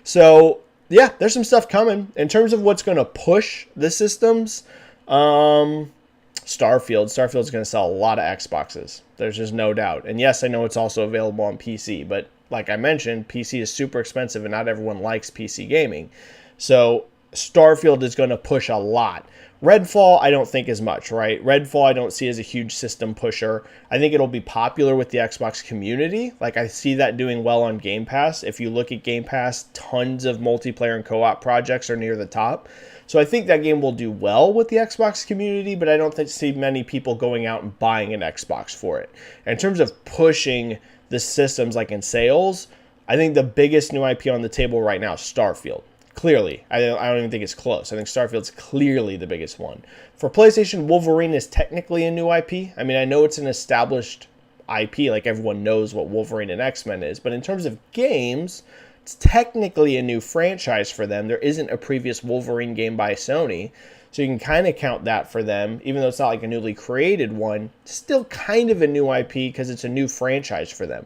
So, yeah, there's some stuff coming. In terms of what's going to push the systems, Starfield's going to sell a lot of Xboxes. There's just no doubt. And yes, I know it's also available on PC, but like I mentioned, PC is super expensive and not everyone likes PC gaming. So Starfield is going to push a lot. Redfall, I don't think as much, right? Redfall, I don't see as a huge system pusher. I think it'll be popular with the Xbox community. Like, I see that doing well on Game Pass. If you look at Game Pass, tons of multiplayer and co-op projects are near the top. So I think that game will do well with the Xbox community, but I don't see many people going out and buying an Xbox for it. And in terms of pushing the systems, like in sales, I think the biggest new IP on the table right now is Starfield. Clearly. I don't even think it's close. I think Starfield's clearly the biggest one. For PlayStation, Wolverine is technically a new IP. I mean, I know it's an established IP, like everyone knows what Wolverine and X-Men is, but in terms of games, it's technically a new franchise for them. There isn't a previous Wolverine game by Sony, so you can kind of count that for them. Even though it's not like a newly created one, still kind of a new IP because it's a new franchise for them.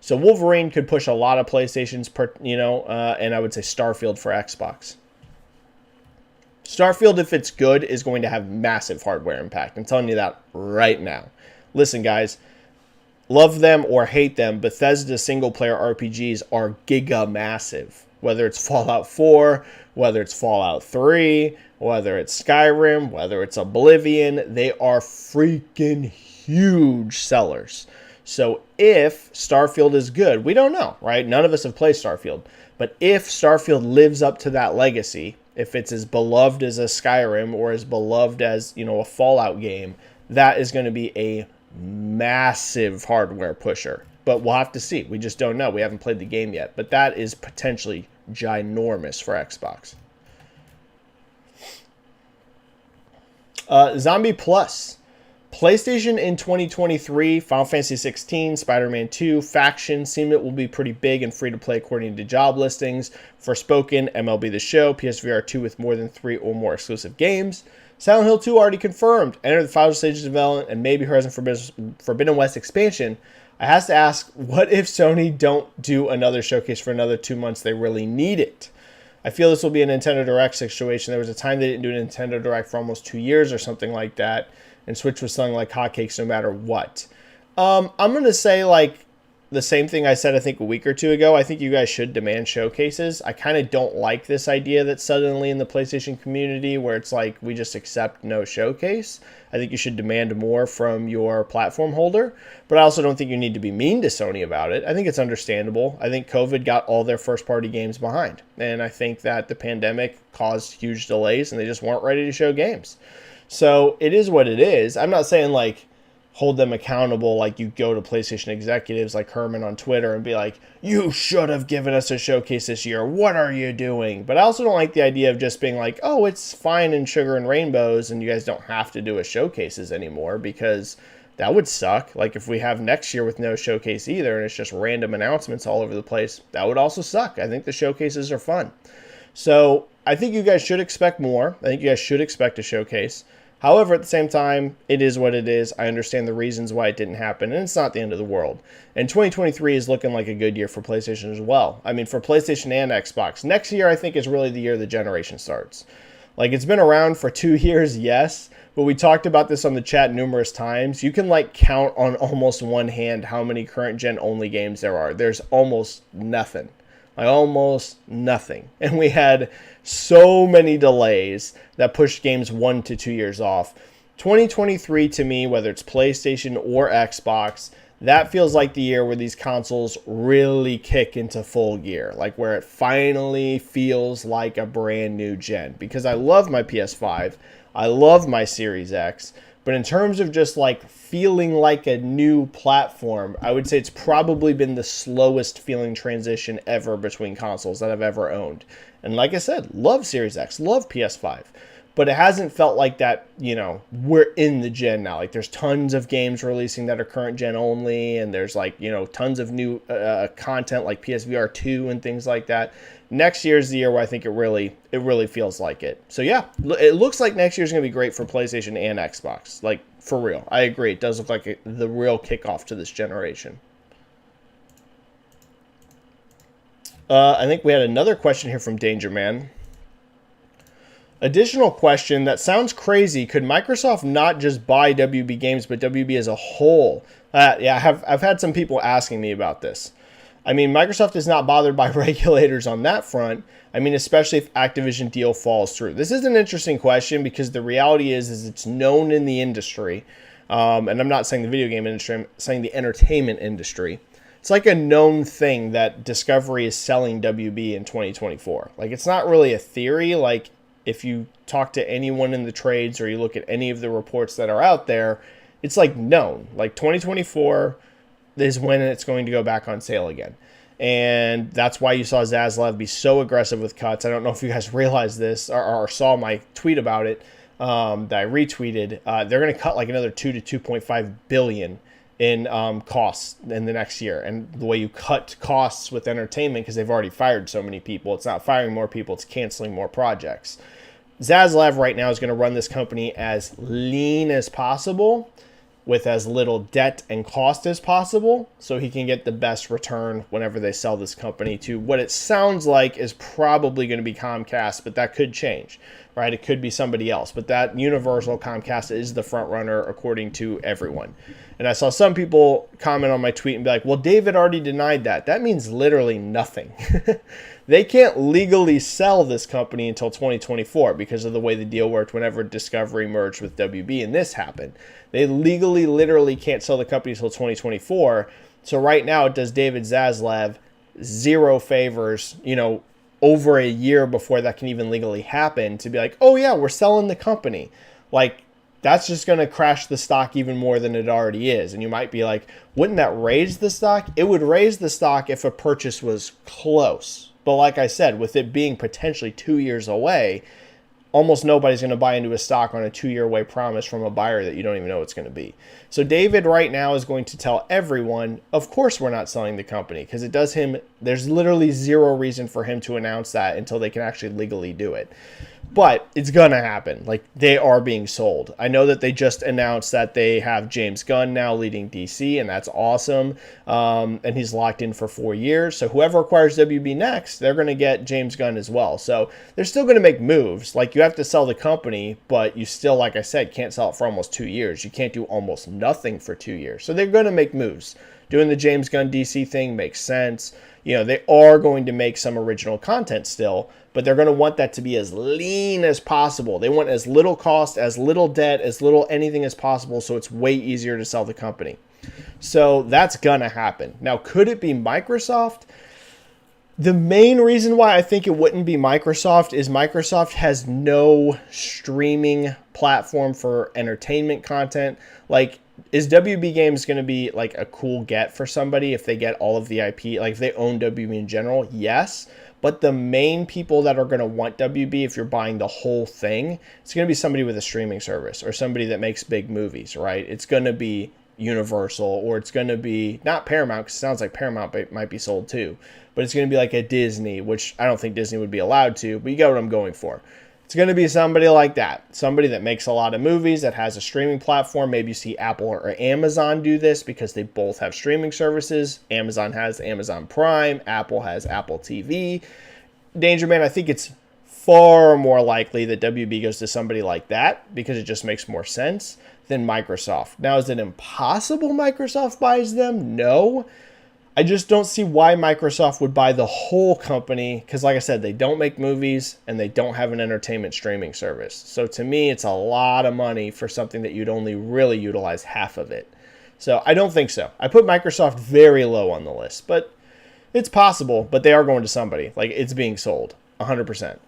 So Wolverine could push a lot of PlayStations, and I would say Starfield for Xbox. Starfield, if it's good, is going to have massive hardware impact. I'm telling you that right now. Listen, guys. Love them or hate them, Bethesda single-player RPGs are giga-massive. Whether it's Fallout 4, whether it's Fallout 3, whether it's Skyrim, whether it's Oblivion, they are freaking huge sellers. So if Starfield is good, we don't know, right? None of us have played Starfield. But if Starfield lives up to that legacy, if it's as beloved as a Skyrim or as beloved as, a Fallout game, that is going to be a massive hardware pusher. But we'll have to see. We just don't know. We haven't played the game yet. But that is potentially ginormous for Xbox. Zombie Plus. PlayStation in 2023, Final Fantasy 16, Spider-Man 2, Faction seem it will be pretty big and free to play according to job listings. Forspoken, MLB The Show, PSVR 2 with more than 3 or more exclusive games. Silent Hill 2 already confirmed. Enter the final stages of development and maybe Horizon Forbidden West expansion. I have to ask, what if Sony don't do another showcase for another 2 months? They really need it. I feel this will be a Nintendo Direct situation. There was a time they didn't do a Nintendo Direct for almost 2 years or something like that, and Switch was selling like hotcakes no matter what. I'm going to say like the same thing I said, I think, a week or two ago. I think you guys should demand showcases. I kind of don't like this idea that suddenly in the PlayStation community where it's like we just accept no showcase. I think you should demand more from your platform holder, but I also don't think you need to be mean to Sony about it. I think it's understandable. I think COVID got all their first-party games behind, and I think that the pandemic caused huge delays, and they just weren't ready to show games. So it is what it is. I'm not saying like hold them accountable, like you go to PlayStation executives like Herman on Twitter and be like, you should have given us a showcase this year. What are you doing? But I also don't like the idea of just being like, oh, it's fine in sugar and rainbows and you guys don't have to do a showcases anymore, because that would suck. Like if we have next year with no showcase either and it's just random announcements all over the place, that would also suck. I think the showcases are fun. So I think you guys should expect more. I think you guys should expect a showcase. However, at the same time, it is what it is. I understand the reasons why it didn't happen, and it's not the end of the world. And 2023 is looking like a good year for PlayStation as well. I mean, for PlayStation and Xbox. Next year, I think, is really the year the generation starts. Like, it's been around for 2 years, yes, but we talked about this on the chat numerous times. You can, like, count on almost one hand how many current-gen only games there are. There's almost nothing. Like, almost nothing. And we had so many delays that pushed games 1 to 2 years off. 2023 to me, whether it's PlayStation or Xbox, that feels like the year where these consoles really kick into full gear. Like where it finally feels like a brand new gen. Because I love my PS5. I love my Series X. But in terms of just like feeling like a new platform, I would say it's probably been the slowest feeling transition ever between consoles that I've ever owned. And like I said, love Series X, love PS5. But it hasn't felt like that, you know, we're in the gen now. Like there's tons of games releasing that are current gen only. And there's like, you know, tons of new content like PSVR 2 and things like that. Next year's the year where I think it really feels like it. So yeah, it looks like next year's going to be great for PlayStation and Xbox. Like for real. I agree. It does look like the real kickoff to this generation. I think we had another question here from Danger Man. Additional question that sounds crazy. Could Microsoft not just buy WB Games, but WB as a whole? Yeah, I've had some people asking me about this. I mean, Microsoft is not bothered by regulators on that front. I mean, especially if Activision deal falls through. This is an interesting question because the reality is it's known in the industry. And I'm not saying the video game industry, I'm saying the entertainment industry. It's like a known thing that Discovery is selling WB in 2024. Like, it's not really a theory. Like, if you talk to anyone in the trades or you look at any of the reports that are out there, it's like known. Like 2024 is when it's going to go back on sale again. And that's why you saw Zaslav be so aggressive with cuts. I don't know if you guys realized this or saw my tweet about it that I retweeted. They're going to cut like another 2 to 2.5 billion in costs in the next year. And the way you cut costs with entertainment, because they've already fired so many people, it's not firing more people, it's canceling more projects. Zaslav right now is going to run this company as lean as possible with as little debt and cost as possible so he can get the best return whenever they sell this company to what it sounds like is probably going to be Comcast, but that could change, right? It could be somebody else, but that Universal Comcast is the front runner according to everyone. And I saw some people comment on my tweet and be like, well, David already denied that. That means literally nothing. They can't legally sell this company until 2024 because of the way the deal worked whenever Discovery merged with WB and this happened. They legally, literally can't sell the company until 2024. So right now it does David Zaslav zero favors, you know, over a year before that can even legally happen to be like, oh yeah, we're selling the company. Like, that's just going to crash the stock even more than it already is. And you might be like, wouldn't that raise the stock? It would raise the stock if a purchase was close. But like I said, with it being potentially 2 years away, almost nobody's going to buy into a stock on a 2-year away promise from a buyer that you don't even know it's going to be. So David right now is going to tell everyone, of course we're not selling the company, because it does him, there's literally zero reason for him to announce that until they can actually legally do it. But it's going to happen. Like, they are being sold. I know that they just announced that they have James Gunn now leading DC, and that's awesome. And he's locked in for 4 years. So whoever acquires WB next, they're going to get James Gunn as well. So they're still going to make moves. Like, you have to sell the company, but you still, like I said, can't sell it for almost 2 years. You can't do almost nothing for 2 years. So they're going to make moves. Doing the James Gunn DC thing makes sense. You know, they are going to make some original content still, but they're going to want that to be as lean as possible. They want as little cost, as little debt, as little anything as possible, so it's way easier to sell the company. So that's going to happen. Now, could it be Microsoft? The main reason why I think it wouldn't be Microsoft is Microsoft has no streaming platform for entertainment content. Like, is WB Games going to be like a cool get for somebody if they get all of the IP? Like, if they own WB in general? Yes. But the main people that are going to want WB, if you're buying the whole thing, it's going to be somebody with a streaming service or somebody that makes big movies, right? It's going to be Universal, or it's going to be not Paramount, because it sounds like Paramount might be sold too, but it's going to be like a Disney, which I don't think Disney would be allowed to, but you get what I'm going for. It's going to be somebody like that, somebody that makes a lot of movies, that has a streaming platform. Maybe you see Apple or Amazon do this because they both have streaming services. Amazon has Amazon Prime, Apple has Apple TV. Danger Man, I think it's far more likely that WB goes to somebody like that because it just makes more sense than Microsoft. Now, is it impossible Microsoft buys them? No. I just don't see why Microsoft would buy the whole company because, like I said, they don't make movies and they don't have an entertainment streaming service. So to me, it's a lot of money for something that you'd only really utilize half of it. So I don't think so. I put Microsoft very low on the list, but it's possible. But they are going to somebody. Like, it's being sold 100%.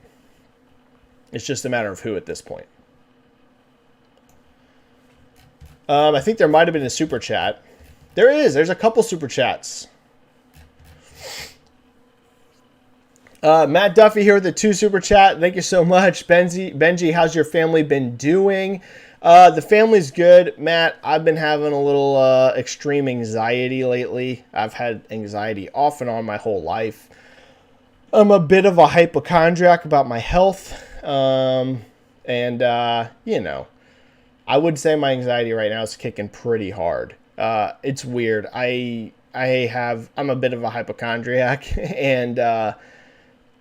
It's just a matter of who at this point. I think there might have been a super chat. There is. There's a couple super chats. Matt Duffy here with the 2 super chat. Thank you so much. Benji, how's your family been doing? The family's good. Matt, I've been having a little extreme anxiety lately. I've had anxiety off and on my whole life. I'm a bit of a hypochondriac about my health. You know, I would say my anxiety right now is kicking pretty hard. It's weird. I'm a bit of a hypochondriac and,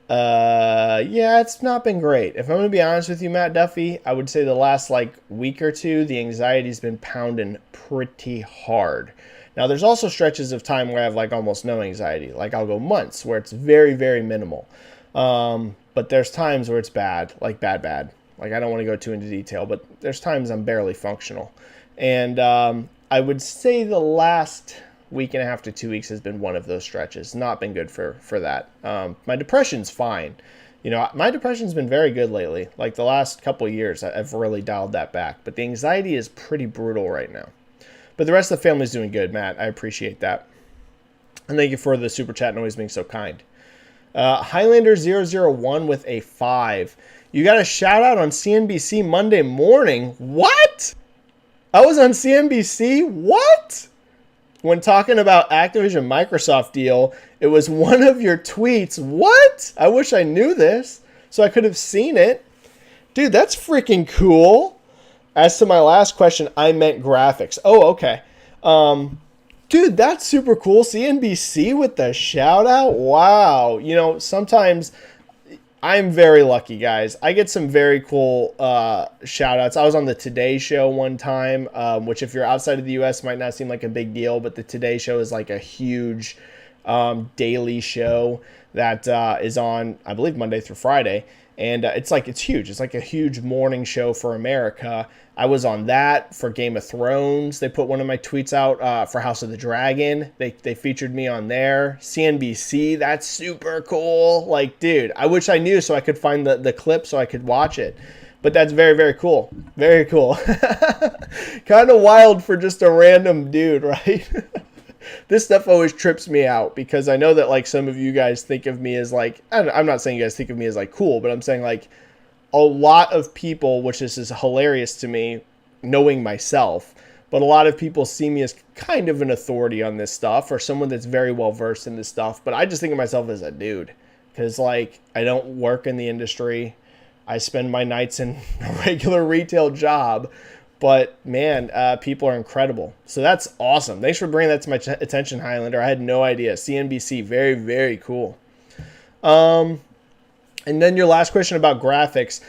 yeah, it's not been great. If I'm going to be honest with you, Matt Duffy, I would say the last week or two, the anxiety's been pounding pretty hard. Now, there's also stretches of time where I have almost no anxiety. I'll go months where it's very, very minimal. But there's times where it's bad, bad. I don't want to go too into detail, but there's times I'm barely functional. And, I would say the last week and a half to 2 weeks has been one of those stretches. Not been good for that. My depression's fine. You know, my depression's been very good lately. The last couple of years, I've really dialed that back. But the anxiety is pretty brutal right now. But the rest of the family's doing good, Matt. I appreciate that. And thank you for the super chat and always being so kind. Highlander001 with a 5. You got a shout out on CNBC Monday morning. What? I was on CNBC? What? When talking about Activision Microsoft deal, it was one of your tweets. What? I wish I knew this so I could have seen it. Dude, that's freaking cool. As to my last question, I meant graphics. Oh, okay. Dude, that's super cool. CNBC with the shout out. Wow. You know, sometimes I'm very lucky, guys. I get some very cool shout outs. I was on the Today Show one time, which if you're outside of the U.S. might not seem like a big deal, but the Today Show is a huge daily show that is on, I believe, Monday through Friday. And it's huge. It's a huge morning show for America. I was on that for Game of Thrones. They put one of my tweets out for House of the Dragon. They featured me on there. CNBC, that's super cool. Dude, I wish I knew so I could find the clip so I could watch it. But that's very, very cool. Very cool. Kind of wild for just a random dude, right? This stuff always trips me out because I know that some of you guys think of me as I'm not saying you guys think of me as cool, but I'm saying a lot of people, which this is hilarious to me, knowing myself, but a lot of people see me as kind of an authority on this stuff or someone that's very well versed in this stuff. But I just think of myself as a dude because I don't work in the industry. I spend my nights in a regular retail job. But man, people are incredible. So that's awesome. Thanks for bringing that to my attention, Highlander. I had no idea. CNBC, very, very cool. And then your last question about graphics.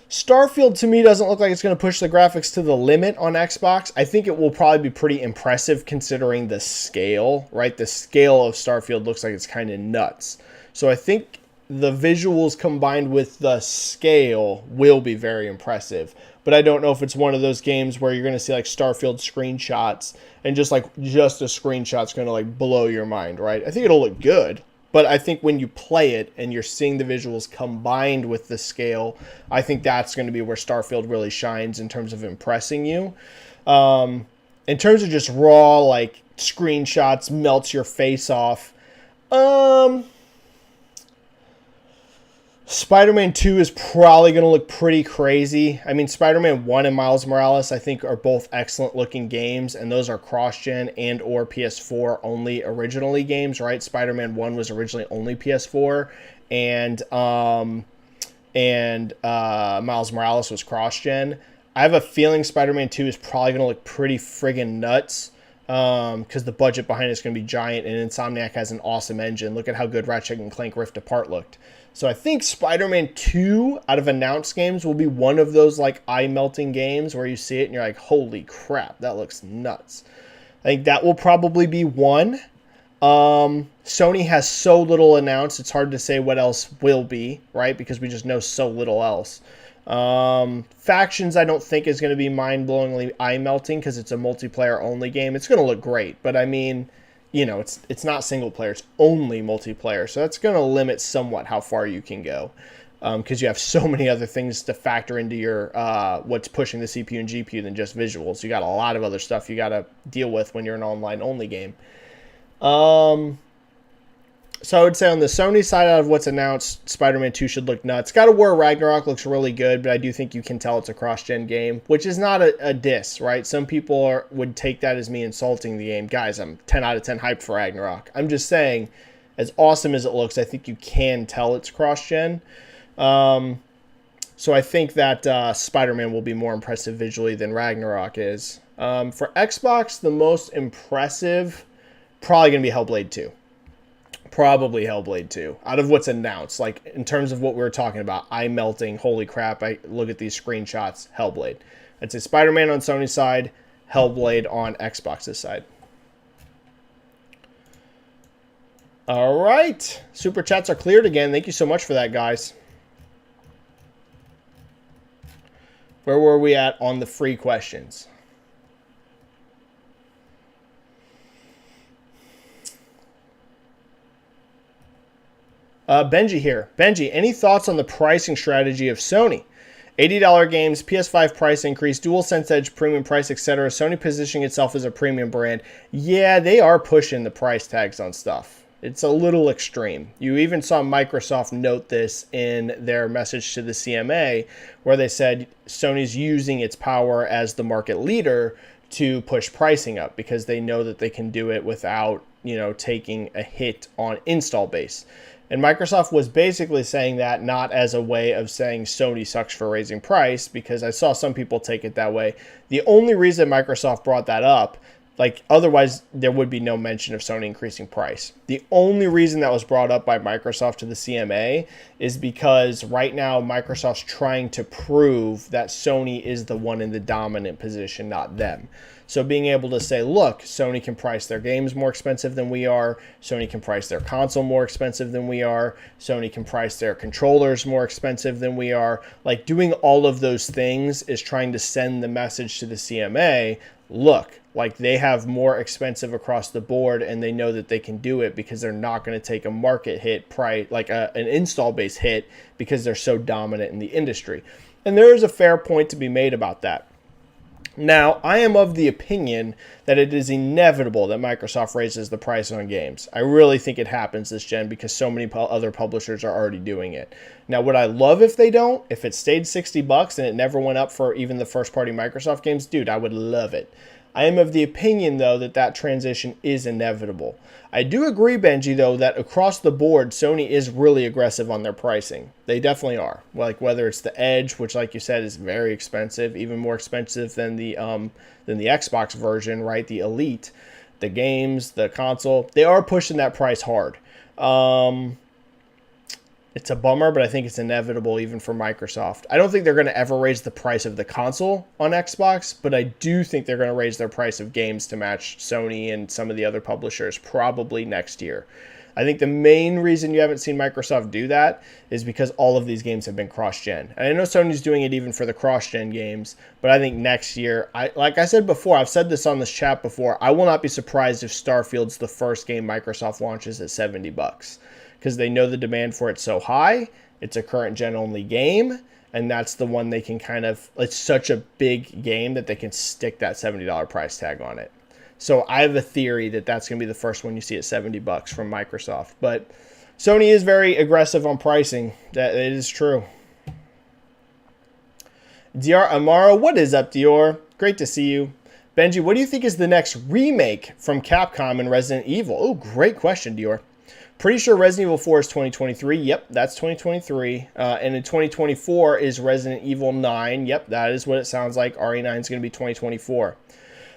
Starfield to me doesn't look like it's going to push the graphics to the limit on Xbox. I think it will probably be pretty impressive considering the scale, right? The scale of Starfield looks like it's kind of nuts. So I think the visuals combined with the scale will be very impressive. But I don't know if it's one of those games where you're going to see like Starfield screenshots and just a screenshot's going to like blow your mind, right? I think it'll look good. But I think when you play it and you're seeing the visuals combined with the scale, I think that's going to be where Starfield really shines in terms of impressing you. In terms of just raw, like, screenshots, melts your face off. Spider-Man 2 is probably going to look pretty crazy. I mean, Spider-Man 1 and Miles Morales, I think, are both excellent-looking games, and those are cross-gen and or PS4 only originally games, right? Spider-Man 1 was originally only PS4, and Miles Morales was cross-gen. I have a feeling Spider-Man 2 is probably going to look pretty friggin' nuts, because the budget behind it is going to be giant, and Insomniac has an awesome engine. Look at how good Ratchet & Clank Rift Apart looked. So I think Spider-Man 2 out of announced games will be one of those like eye-melting games where you see it and you're like, holy crap, that looks nuts. I think that will probably be one. Sony has so little announced, it's hard to say what else will be, right? Because we just know so little else. Factions I don't think is going to be mind-blowingly eye-melting because it's a multiplayer-only game. It's going to look great, but I mean, you know, it's not single player, it's only multiplayer. So that's going to limit somewhat how far you can go because you have so many other things to factor into your what's pushing the CPU and GPU than just visuals. You got a lot of other stuff you got to deal with when you're an online-only game. So I would say on the Sony side, out of what's announced, Spider-Man 2 should look nuts. God of War Ragnarok looks really good, but I do think you can tell it's a cross-gen game, which is not a diss, right? Some people would take that as me insulting the game. Guys, I'm 10 out of 10 hyped for Ragnarok. I'm just saying, as awesome as it looks, I think you can tell it's cross-gen. So I think that Spider-Man will be more impressive visually than Ragnarok is. For Xbox, the most impressive, probably going to be Hellblade 2. Probably Hellblade 2 out of what's announced, like in terms of what we were talking about, eye melting, holy crap, I look at these screenshots, Hellblade. I'd say Spider-Man on Sony's side, Hellblade on Xbox's side. All right, super chats are cleared again. Thank you so much for that, guys. Where were we at on the free questions? Benji here. Benji, any thoughts on the pricing strategy of Sony? $80 games, PS5 price increase, DualSense Edge premium price, etc. Sony positioning itself as a premium brand. Yeah, they are pushing the price tags on stuff. It's a little extreme. You even saw Microsoft note this in their message to the CMA, where they said Sony's using its power as the market leader to push pricing up because they know that they can do it without, you know, taking a hit on install base. And Microsoft was basically saying that not as a way of saying Sony sucks for raising price, because I saw some people take it that way. The only reason Microsoft brought that up, like otherwise there would be no mention of Sony increasing price. The only reason that was brought up by Microsoft to the CMA is because right now Microsoft's trying to prove that Sony is the one in the dominant position, not them. So being able to say, look, Sony can price their games more expensive than we are. Sony can price their console more expensive than we are. Sony can price their controllers more expensive than we are. Like doing all of those things is trying to send the message to the CMA, look, like they have more expensive across the board and they know that they can do it because they're not going to take a market hit price, like an install base hit, because they're so dominant in the industry. And there is a fair point to be made about that. Now, I am of the opinion that it is inevitable that Microsoft raises the price on games. I really think it happens this gen because so many other publishers are already doing it. Now, would I love if they don't? If it stayed $60 and it never went up for even the first-party Microsoft games, dude, I would love it. I am of the opinion, though, that that transition is inevitable. I do agree, Benji, though, that across the board, Sony is really aggressive on their pricing. They definitely are. Like whether it's the Edge, which, like you said, is very expensive, even more expensive than the Xbox version, right? The Elite, the games, the console, they are pushing that price hard. It's a bummer, but I think it's inevitable even for Microsoft. I don't think they're going to ever raise the price of the console on Xbox, but I do think they're going to raise their price of games to match Sony and some of the other publishers probably next year. I think the main reason you haven't seen Microsoft do that is because all of these games have been cross-gen. And I know Sony's doing it even for the cross-gen games, but I think next year, like I said before, I've said this on this chat before, I will not be surprised if Starfield's the first game Microsoft launches at $70. Because they know the demand for it so high. It's a current gen only game, and that's the one they can kind of, it's such a big game that they can stick that $70 price tag on it. So I have a theory that that's going to be the first one you see at $70 from Microsoft. But Sony is very aggressive on pricing. That it is true. Dior Amaro, what is up, Dior? Great to see you. Benji, what do you think is the next remake from Capcom and Resident Evil? Oh, great question, Dior. Pretty sure Resident Evil 4 is 2023. Yep, that's 2023. And in 2024 is Resident Evil 9. Yep, that is what it sounds like. RE9 is going to be 2024.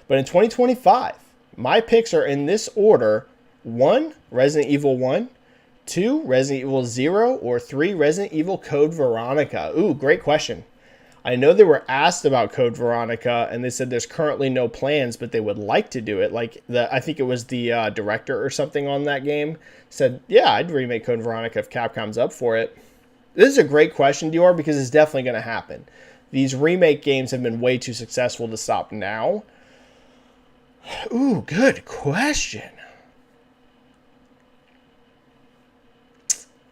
But in 2025, my picks are in this order. 1, Resident Evil 1. 2, Resident Evil 0. Or 3, Resident Evil Code Veronica. Ooh, great question. I know they were asked about Code Veronica, and they said there's currently no plans, but they would like to do it. Like, I think it was the director or something on that game said, yeah, I'd remake Code Veronica if Capcom's up for it. This is a great question, Dior, because it's definitely going to happen. These remake games have been way too successful to stop now. Ooh, good question.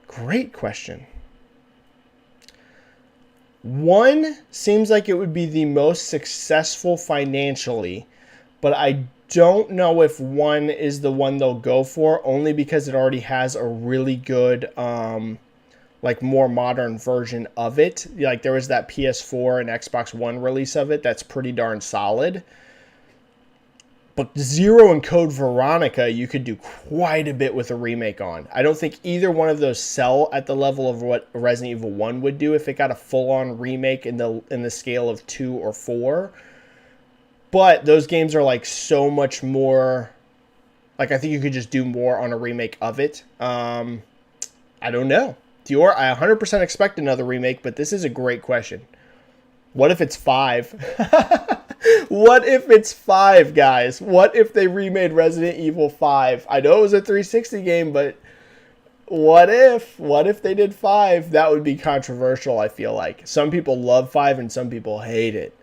Great question. 1 seems like it would be the most successful financially, but I don't know if 1 is the one they'll go for, only because it already has a really good, like more modern version of it. Like there was that PS4 and Xbox One release of it that's pretty darn solid. But 0 and Code Veronica, you could do quite a bit with a remake on. I don't think either one of those sell at the level of what Resident Evil 1 would do if it got a full-on remake in the scale of 2 or 4. But those games are like so much more... Like, I think you could just do more on a remake of it. I don't know. Dior, I 100% expect another remake, but this is a great question. What if it's 5? What if it's 5, guys? What if they remade Resident Evil 5? I know it was a 360 game, but what if? What if they did 5? That would be controversial, I feel like. Some people love 5 and some people hate it.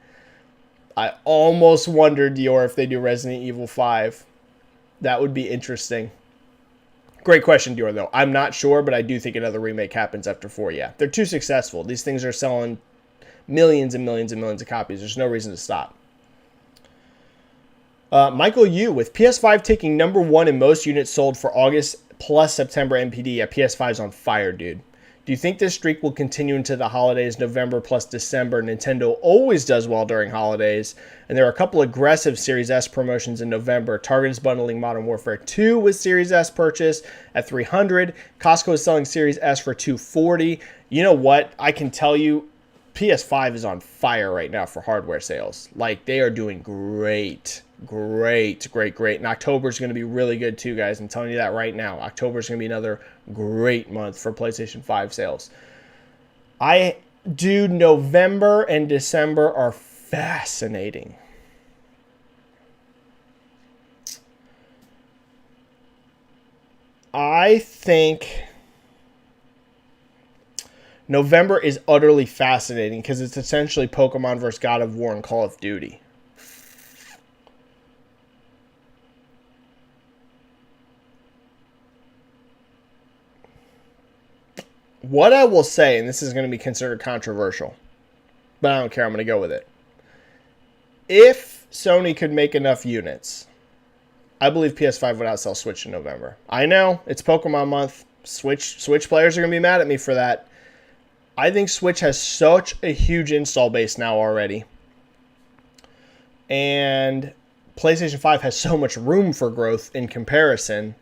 I almost wonder, Dior, if they do Resident Evil 5. That would be interesting. Great question, Dior, though. I'm not sure, but I do think another remake happens after 4, yeah. They're too successful. These things are selling millions and millions and millions of copies. There's no reason to stop. Michael Yu, with PS5 taking number 1 in most units sold for August plus September NPD, yeah, PS5's on fire, dude. Do you think this streak will continue into the holidays, November plus December? Nintendo always does well during holidays, and there are a couple aggressive Series S promotions in November. Target is bundling Modern Warfare 2 with Series S purchase at $300. Costco is selling Series S for $240. You know what? I can tell you, PS5 is on fire right now for hardware sales. Like, they are doing great. Great. And October is going to be really good too, guys. I'm telling you that right now. October is going to be another great month for PlayStation 5 sales. Dude, November and December are fascinating. I think November is utterly fascinating because it's essentially Pokemon vs. God of War and Call of Duty. What I will say, and this is going to be considered controversial, but I don't care, I'm going to go with it. If Sony could make enough units, I believe PS5 would outsell Switch in November. I know, it's Pokemon month. Switch players are going to be mad at me for that. I think Switch has such a huge install base now already. And PlayStation 5 has so much room for growth in comparison,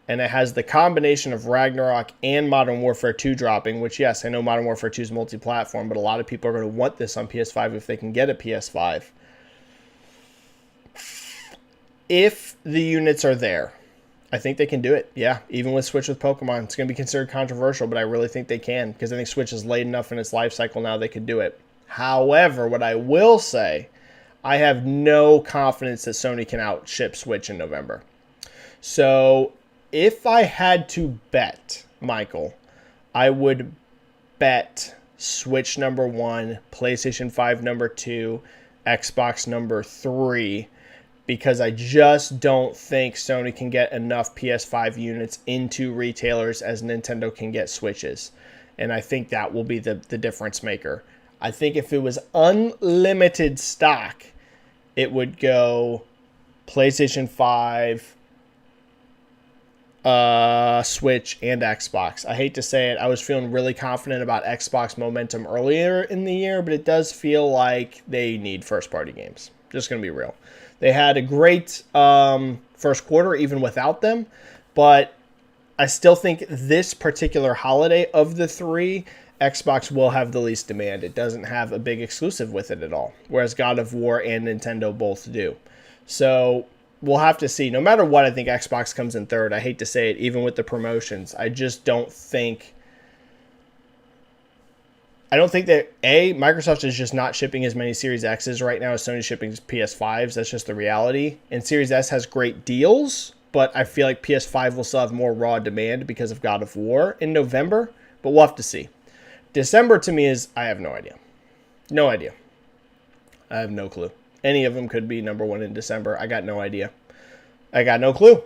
and it has the combination of Ragnarok and Modern Warfare 2 dropping, which, yes, I know Modern Warfare 2 is multi-platform, but a lot of people are going to want this on PS5 if they can get a PS5. If the units are there, I think they can do it. Yeah, even with Switch with Pokemon. It's going to be considered controversial, but I really think they can, because I think Switch is late enough in its life cycle now they could do it. However, what I will say, I have no confidence that Sony can outship Switch in November. So if I had to bet, Michael, I would bet Switch number 1, PlayStation 5 number 2, Xbox number 3, because I just don't think Sony can get enough PS5 units into retailers as Nintendo can get Switches. And I think that will be the difference maker. I think if it was unlimited stock, it would go PlayStation 5, Switch, and Xbox. I hate to say it. I was feeling really confident about Xbox momentum earlier in the year, but it does feel like they need first-party games. Just going to be real. They had a great first quarter even without them, but I still think this particular holiday of the three, Xbox will have the least demand. It doesn't have a big exclusive with it at all, whereas God of War and Nintendo both do. So we'll have to see. No matter what, I think Xbox comes in third. I hate to say it, even with the promotions. I just don't think... I don't think that, Microsoft is just not shipping as many Series X's right now as Sony's shipping PS5s. That's just the reality. And Series S has great deals, but I feel like PS5 will still have more raw demand because of God of War in November. But we'll have to see. December to me is, I have no idea. No idea. I have no clue. Any of them could be number one in December. I got no idea. I got no clue.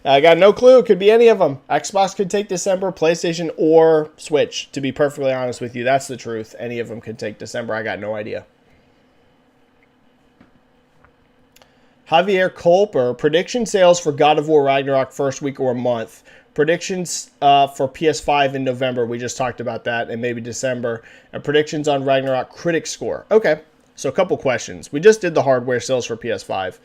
I got no clue. It could be any of them. Xbox could take December, PlayStation, or Switch. To be perfectly honest with you, that's the truth. Any of them could take December. I got no idea. Javier Colper, prediction sales for God of War Ragnarok first week or month. Predictions for PS5 in November. We just talked about that, and maybe December. And predictions on Ragnarok critic score. Okay, so a couple questions. We just did the hardware sales for PS5.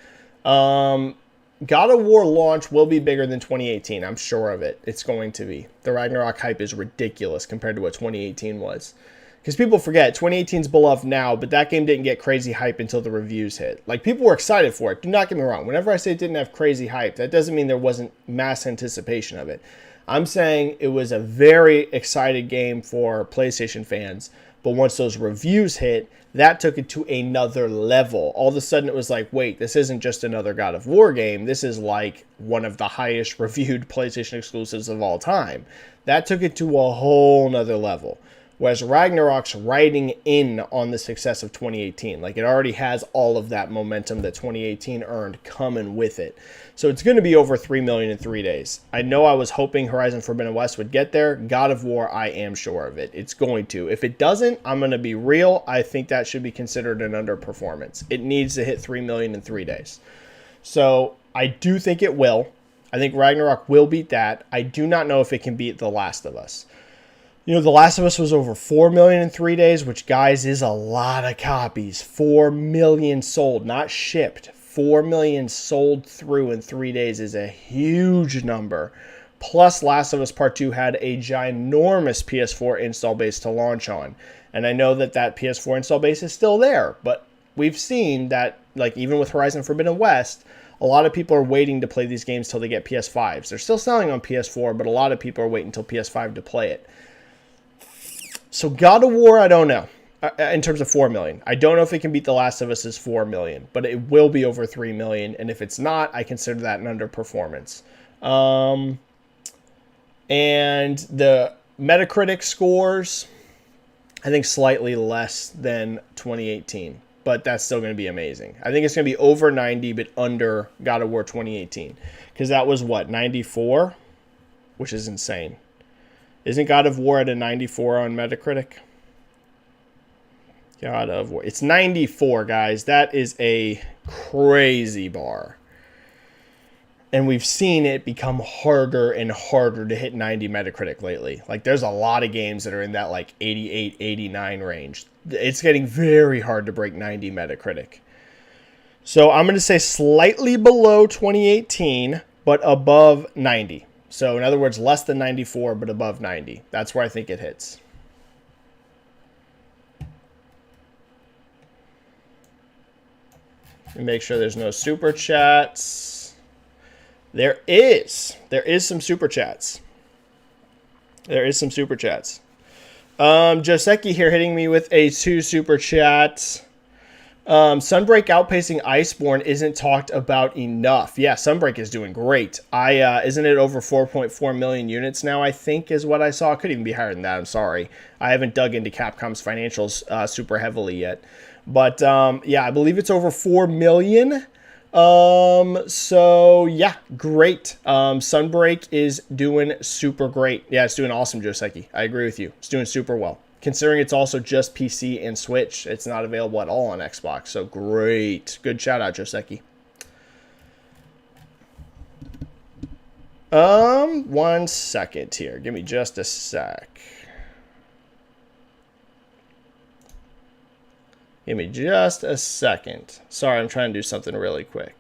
God of War launch will be bigger than 2018. I'm sure of it. It's going to be. The Ragnarok hype is ridiculous compared to what 2018 was. Because people forget, 2018's beloved now, but that game didn't get crazy hype until the reviews hit. Like, people were excited for it. Do not get me wrong. Whenever I say it didn't have crazy hype, that doesn't mean there wasn't mass anticipation of it. I'm saying it was a very excited game for PlayStation fans. But once those reviews hit, that took it to another level. All of a sudden, it was like, wait, this isn't just another God of War game. This is like one of the highest reviewed PlayStation exclusives of all time. That took it to a whole nother level. Whereas Ragnarok's riding in on the success of 2018. Like, it already has all of that momentum that 2018 earned coming with it. So it's going to be over 3 million in 3 days. I know I was hoping Horizon Forbidden West would get there. God of War, I am sure of it. It's going to. If it doesn't, I'm going to be real. I think that should be considered an underperformance. It needs to hit 3 million in 3 days. So I do think it will. I think Ragnarok will beat that. I do not know if it can beat The Last of Us. You know, The Last of Us was over 4 million in 3 days, which, guys, is a lot of copies. 4 million sold, not shipped. 4 million sold through in 3 days is a huge number. Plus, Last of Us Part 2 had a ginormous PS4 install base to launch on. And I know that PS4 install base is still there, but we've seen that, like, even with Horizon Forbidden West, a lot of people are waiting to play these games till they get PS5s. They're still selling on PS4, but a lot of people are waiting until PS5 to play it. So God of War, I don't know, in terms of 4 million. I don't know if it can beat The Last of Us' 4 million, but it will be over 3 million. And if it's not, I consider that an underperformance. And the Metacritic scores, I think slightly less than 2018, but that's still going to be amazing. I think it's going to be over 90, but under God of War 2018. Because that was what, 94? Which is insane. Isn't God of War at a 94 on Metacritic? God of War. It's 94, guys. That is a crazy bar. And we've seen it become harder and harder to hit 90 Metacritic lately. Like, there's a lot of games that are in that, like, 88, 89 range. It's getting very hard to break 90 Metacritic. So I'm going to say slightly below 2018, but above 90. So in other words, less than 94, but above 90. That's where I think it hits. And make sure there's no super chats. There is some super chats. Joseki here hitting me with a 2 super chats. Sunbreak outpacing Iceborne isn't talked about enough. Yeah, Sunbreak is doing great. Isn't it over 4.4 million units now, I think, is what I saw. It could even be higher than that. I'm sorry. I haven't dug into Capcom's financials super heavily yet. But, yeah, I believe it's over 4 million. So, yeah, great. Sunbreak is doing super great. Yeah, it's doing awesome, Joseki. I agree with you. It's doing super well. Considering it's also just PC and Switch, it's not available at all on Xbox. So great. Good shout out, Joseki. 1 second here. Give me just a sec. Give me just a second. Sorry, I'm trying to do something really quick.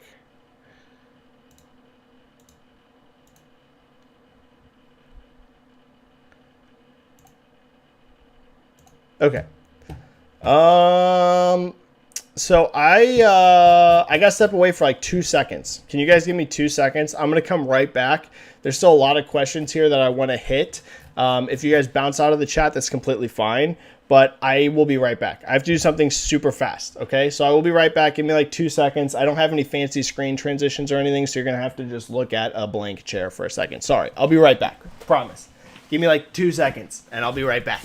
Okay. So I gotta step away for like 2 seconds. Can you guys give me 2 seconds? I'm gonna come right back. There's still a lot of questions here that I want to hit. If you guys bounce out of the chat, that's completely fine. But I will be right back. I have to do something super fast. Okay, so I will be right back. Give me like 2 seconds. I don't have any fancy screen transitions or anything, so you're gonna have to just look at a blank chair for a second. Sorry, I'll be right back. Promise. Give me like 2 seconds, and I'll be right back.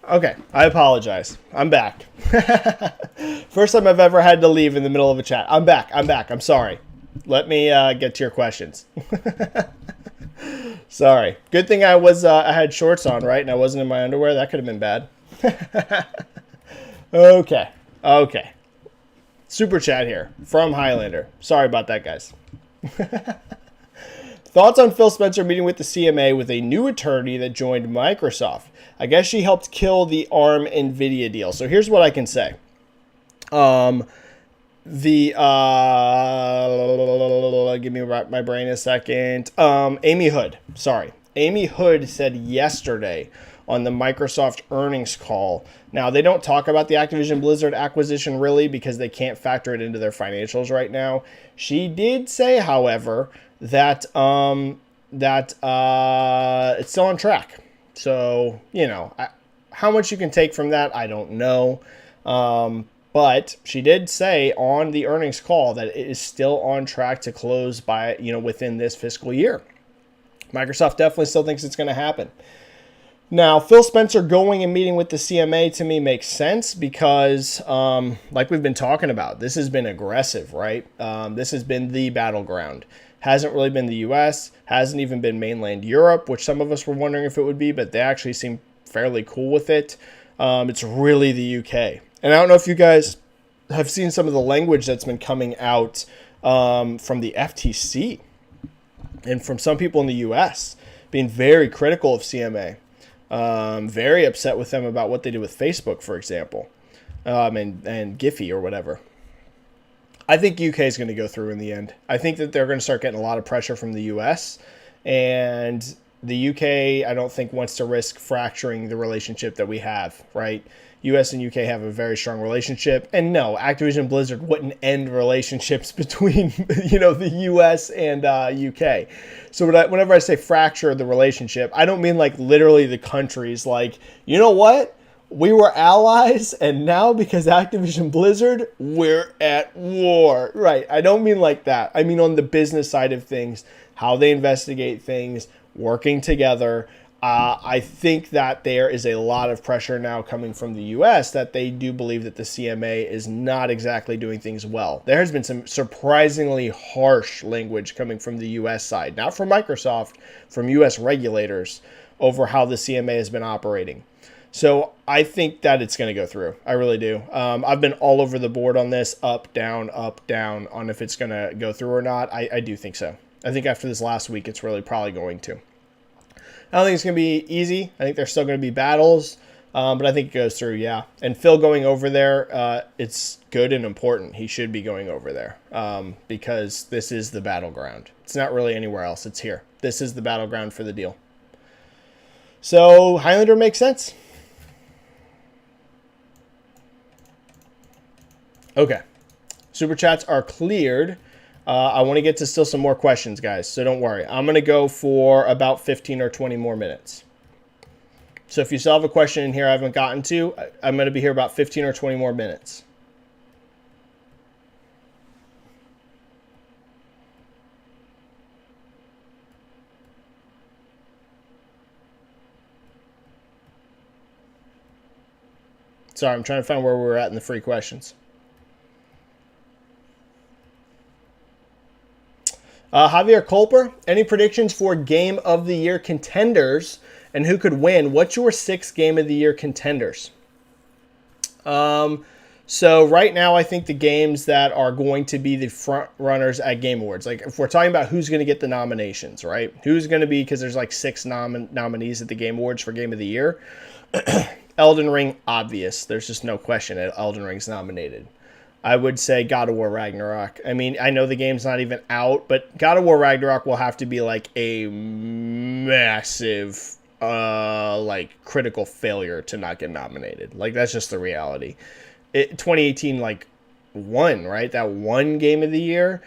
Okay, I apologize. I'm back. First time I've ever had to leave in the middle of a chat. I'm back. I'm sorry. Let me get to your questions. Sorry. Good thing I had shorts on, right? And I wasn't in my underwear. That could have been bad. Okay. Super chat here from Highlander. Sorry about that, guys. Thoughts on Phil Spencer meeting with the CMA with a new attorney that joined Microsoft? I guess she helped kill the ARM Nvidia deal. So here's what I can say. Give me my brain a second. Amy Hood. Sorry. Amy Hood said yesterday on the Microsoft earnings call. Now, they don't talk about the Activision Blizzard acquisition really because they can't factor it into their financials right now. She did say, however, that it's still on track. So, you know, how much you can take from that, I don't know. But she did say on the earnings call that it is still on track to close by, within this fiscal year. Microsoft definitely still thinks it's going to happen. Now, Phil Spencer going and meeting with the CMA to me makes sense because, like we've been talking about, this has been aggressive, right? This has been the battleground. Hasn't really been the US, hasn't even been mainland Europe, which some of us were wondering if it would be, but they actually seem fairly cool with it. It's really the UK. And I don't know if you guys have seen some of the language that's been coming out from the FTC and from some people in the US being very critical of CMA. Very upset with them about what they did with Facebook, for example, and Giphy or whatever. I think UK is going to go through in the end. I think that they're going to start getting a lot of pressure from the US, and the UK, I don't think, wants to risk fracturing the relationship that we have, right? US and UK have a very strong relationship, and no, Activision Blizzard wouldn't end relationships between, the US and UK. So whenever I say fracture the relationship, I don't mean like literally the countries. Like, you know what? We were allies, and now because Activision Blizzard, we're at war. Right. I don't mean like that. I mean on the business side of things, how they investigate things, working together. I think that there is a lot of pressure now coming from the U.S. that they do believe that the CMA is not exactly doing things well. There has been some surprisingly harsh language coming from the U.S. side, not from Microsoft, from U.S. regulators over how the CMA has been operating. So I think that it's going to go through. I really do. I've been all over the board on this, up, down, on if it's going to go through or not. I do think so. I think after this last week, it's really probably going to. I don't think it's going to be easy. I think there's still going to be battles, but I think it goes through, yeah. And Phil going over there, it's good and important. He should be going over there because this is the battleground. It's not really anywhere else. It's here. This is the battleground for the deal. So Highlander makes sense. Okay. Super chats are cleared. I want to get to still some more questions, guys, so don't worry. I'm going to go for about 15 or 20 more minutes. So if you still have a question in here I haven't gotten to, I'm going to be here about 15 or 20 more minutes. Sorry, I'm trying to find where we're at in the free questions. Javier Culper, any predictions for Game of the Year contenders and who could win? What's your 6 Game of the Year contenders? So right now, I think the games that are going to be the front runners at Game Awards, like if we're talking about who's going to get the nominations, right? Who's going to be, because there's like 6 nominees at the Game Awards for Game of the Year. Elden Ring, obvious. There's just no question Elden Ring's nominated. I would say God of War Ragnarok. I mean, I know the game's not even out, but God of War Ragnarok will have to be like a massive, critical failure to not get nominated. Like, that's just the reality. 2018, won, right? That one Game of the Year.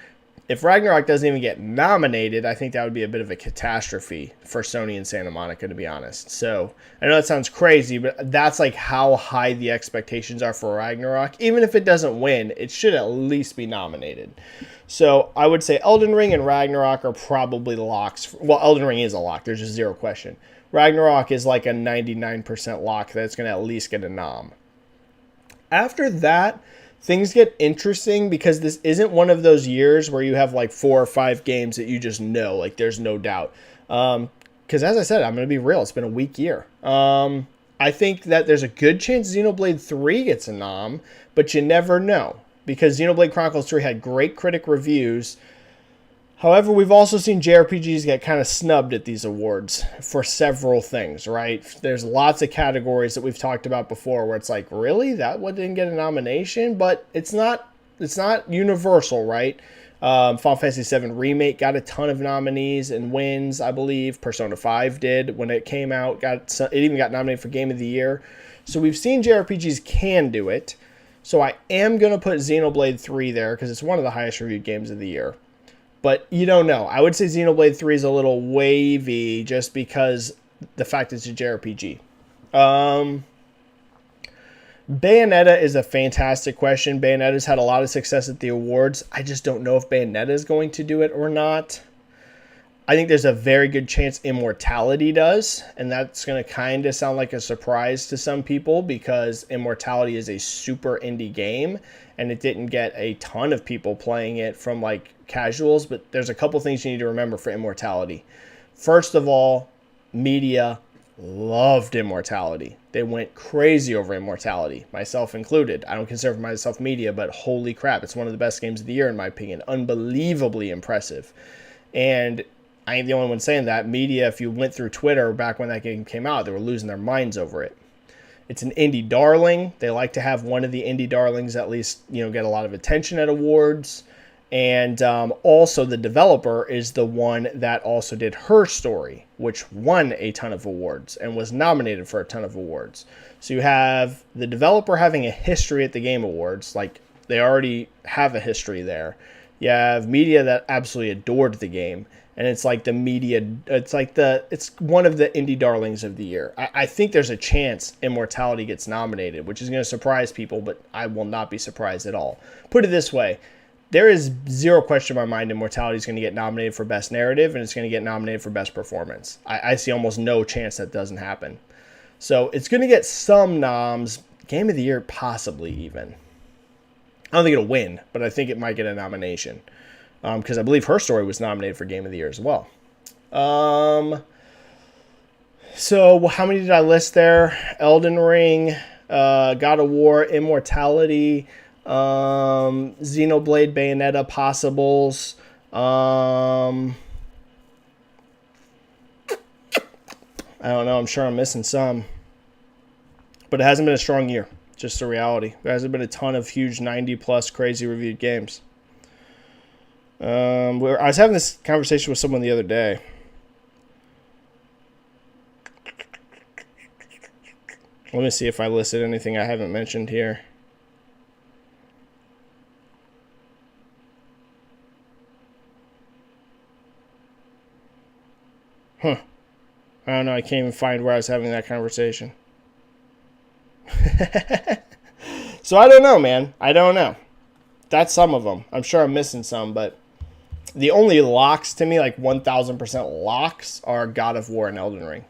If Ragnarok doesn't even get nominated, I think that would be a bit of a catastrophe for Sony and Santa Monica, to be honest. So I know that sounds crazy, but that's like how high the expectations are for Ragnarok. Even if it doesn't win, it should at least be nominated. So I would say Elden Ring and Ragnarok are probably locks. Well, Elden Ring is a lock. There's just zero question. Ragnarok is like a 99% lock that it's going to at least get a nom. After that, things get interesting because this isn't one of those years where you have like 4 or 5 games that you just know, like there's no doubt. Because as I said, I'm going to be real. It's been a weak year. I think that there's a good chance Xenoblade 3 gets a nom, but you never know because Xenoblade Chronicles 3 had great critic reviews. However, we've also seen JRPGs get kind of snubbed at these awards for several things, right? There's lots of categories that we've talked about before where it's like, really? That one didn't get a nomination? But it's not universal, right? Final Fantasy VII Remake got a ton of nominees and wins, I believe. Persona 5 did when it came out. It even got nominated for Game of the Year. So we've seen JRPGs can do it. So I am going to put Xenoblade 3 there because it's one of the highest reviewed games of the year. But you don't know. I would say Xenoblade 3 is a little wavy just because the fact it's a JRPG. Bayonetta is a fantastic question. Bayonetta's had a lot of success at the awards. I just don't know if Bayonetta is going to do it or not. I think there's a very good chance Immortality does, and that's going to kind of sound like a surprise to some people because Immortality is a super indie game, and it didn't get a ton of people playing it from like casuals, but there's a couple things you need to remember for Immortality. First of all, media loved Immortality. They went crazy over Immortality, myself included. I don't consider myself media, but holy crap, it's one of the best games of the year in my opinion. Unbelievably impressive. And I ain't the only one saying that. Media, if you went through Twitter back when that game came out, they were losing their minds over it. It's an indie darling. They like to have one of the indie darlings at least, get a lot of attention at awards. And also the developer is the one that also did Her Story, which won a ton of awards and was nominated for a ton of awards. So you have the developer having a history at the Game Awards, like they already have a history there. You have media that absolutely adored the game. And it's like the media, it's one of the indie darlings of the year. I think there's a chance Immortality gets nominated, which is going to surprise people, but I will not be surprised at all. Put it this way, there is zero question in my mind Immortality is going to get nominated for Best Narrative, and it's going to get nominated for Best Performance. I see almost no chance that doesn't happen. So it's going to get some noms, Game of the Year possibly even. I don't think it'll win, but I think it might get a nomination. Because I believe Her Story was nominated for Game of the Year as well. So how many did I list there? Elden Ring, God of War, Immortality, Xenoblade, Bayonetta, Possibles. I don't know. I'm sure I'm missing some. But it hasn't been a strong year. Just the reality. There hasn't been a ton of huge 90-plus crazy reviewed games. I was having this conversation with someone the other day. Let me see if I listed anything I haven't mentioned here. I don't know. I can't even find where I was having that conversation. So I don't know, man. I don't know. That's some of them. I'm sure I'm missing some, but the only locks to me, like 1,000% locks, are God of War and Elden Ring.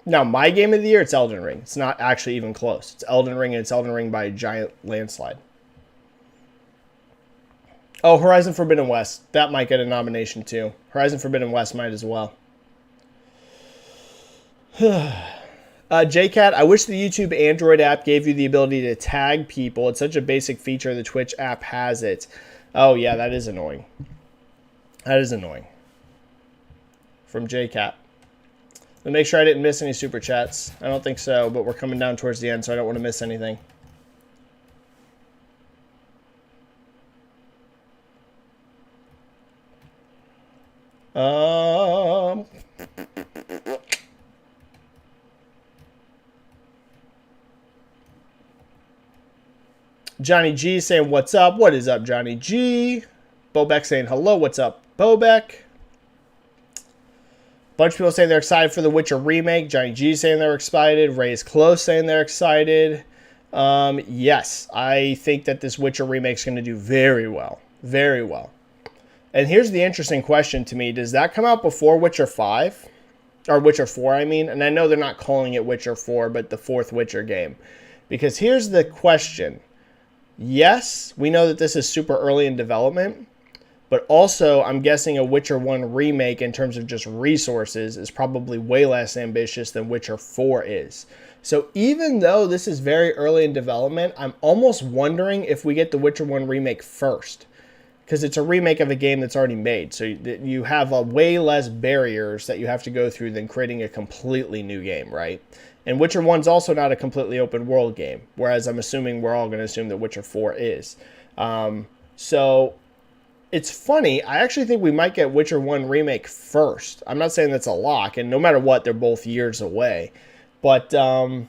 Now, my game of the year, it's Elden Ring. It's not actually even close. It's Elden Ring, and it's Elden Ring by a giant landslide. Oh, Horizon Forbidden West. That might get a nomination, too. Horizon Forbidden West might as well. JCat, I wish the YouTube Android app gave you the ability to tag people. It's such a basic feature. The Twitch app has it. Oh, yeah, that is annoying. That is annoying. From JCat. Let me make sure I didn't miss any super chats. I don't think so, but we're coming down towards the end, so I don't want to miss anything. Johnny G saying, what's up? What is up, Johnny G? Bobek saying, hello, what's up, Bobek? Bunch of people saying they're excited for the Witcher remake. Johnny G saying they're excited. Ray is close saying they're excited. Yes, I think that this Witcher remake is going to do very well. Very well. And here's the interesting question to me. Does that come out before Witcher 5? Or Witcher 4, I mean. And I know they're not calling it Witcher 4, but the fourth Witcher game. Because here's the question. Yes, we know that this is super early in development, but also I'm guessing a Witcher 1 remake in terms of just resources is probably way less ambitious than Witcher 4 is. So even though this is very early in development, I'm almost wondering if we get the Witcher 1 remake first, because it's a remake of a game that's already made. So you have a way less barriers that you have to go through than creating a completely new game, right? And Witcher 1's also not a completely open world game, whereas I'm assuming we're all going to assume that Witcher 4 is. So it's funny. I actually think we might get Witcher 1 remake first. I'm not saying that's a lock, and no matter what, they're both years away. But I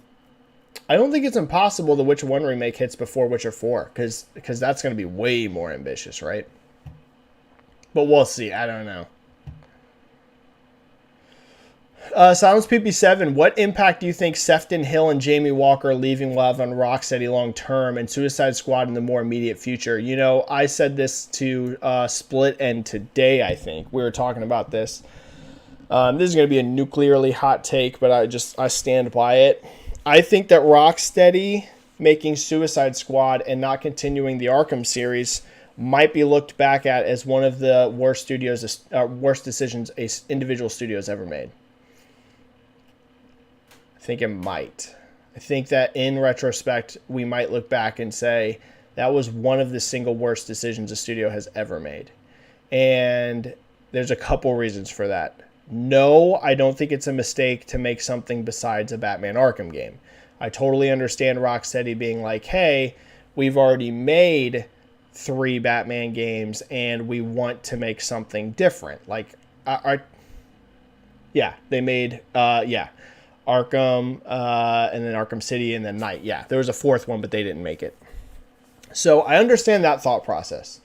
don't think it's impossible the Witcher 1 remake hits before Witcher 4, because that's going to be way more ambitious, right? But we'll see. I don't know. Silence PP7, what impact do you think Sefton Hill and Jamie Walker leaving will have on Rocksteady long term and Suicide Squad in the more immediate future? You know, I said this to Split and today, I think. We were talking about this. This is going to be a nuclearly hot take, but I stand by it. I think that Rocksteady making Suicide Squad and not continuing the Arkham series might be looked back at as one of the worst decisions a individual studio's ever made. I think it might. I think that in retrospect, we might look back and say That was one of the single worst decisions a studio has ever made. And there's a couple reasons for that. No, I don't think it's a mistake to make something besides a Batman Arkham game. I totally understand Rocksteady being like, hey, we've already made 3 Batman games and we want to make something different. Like, they made, Arkham, and then Arkham City, and then Knight. Yeah, there was a 4th one, but they didn't make it. So I understand that thought process.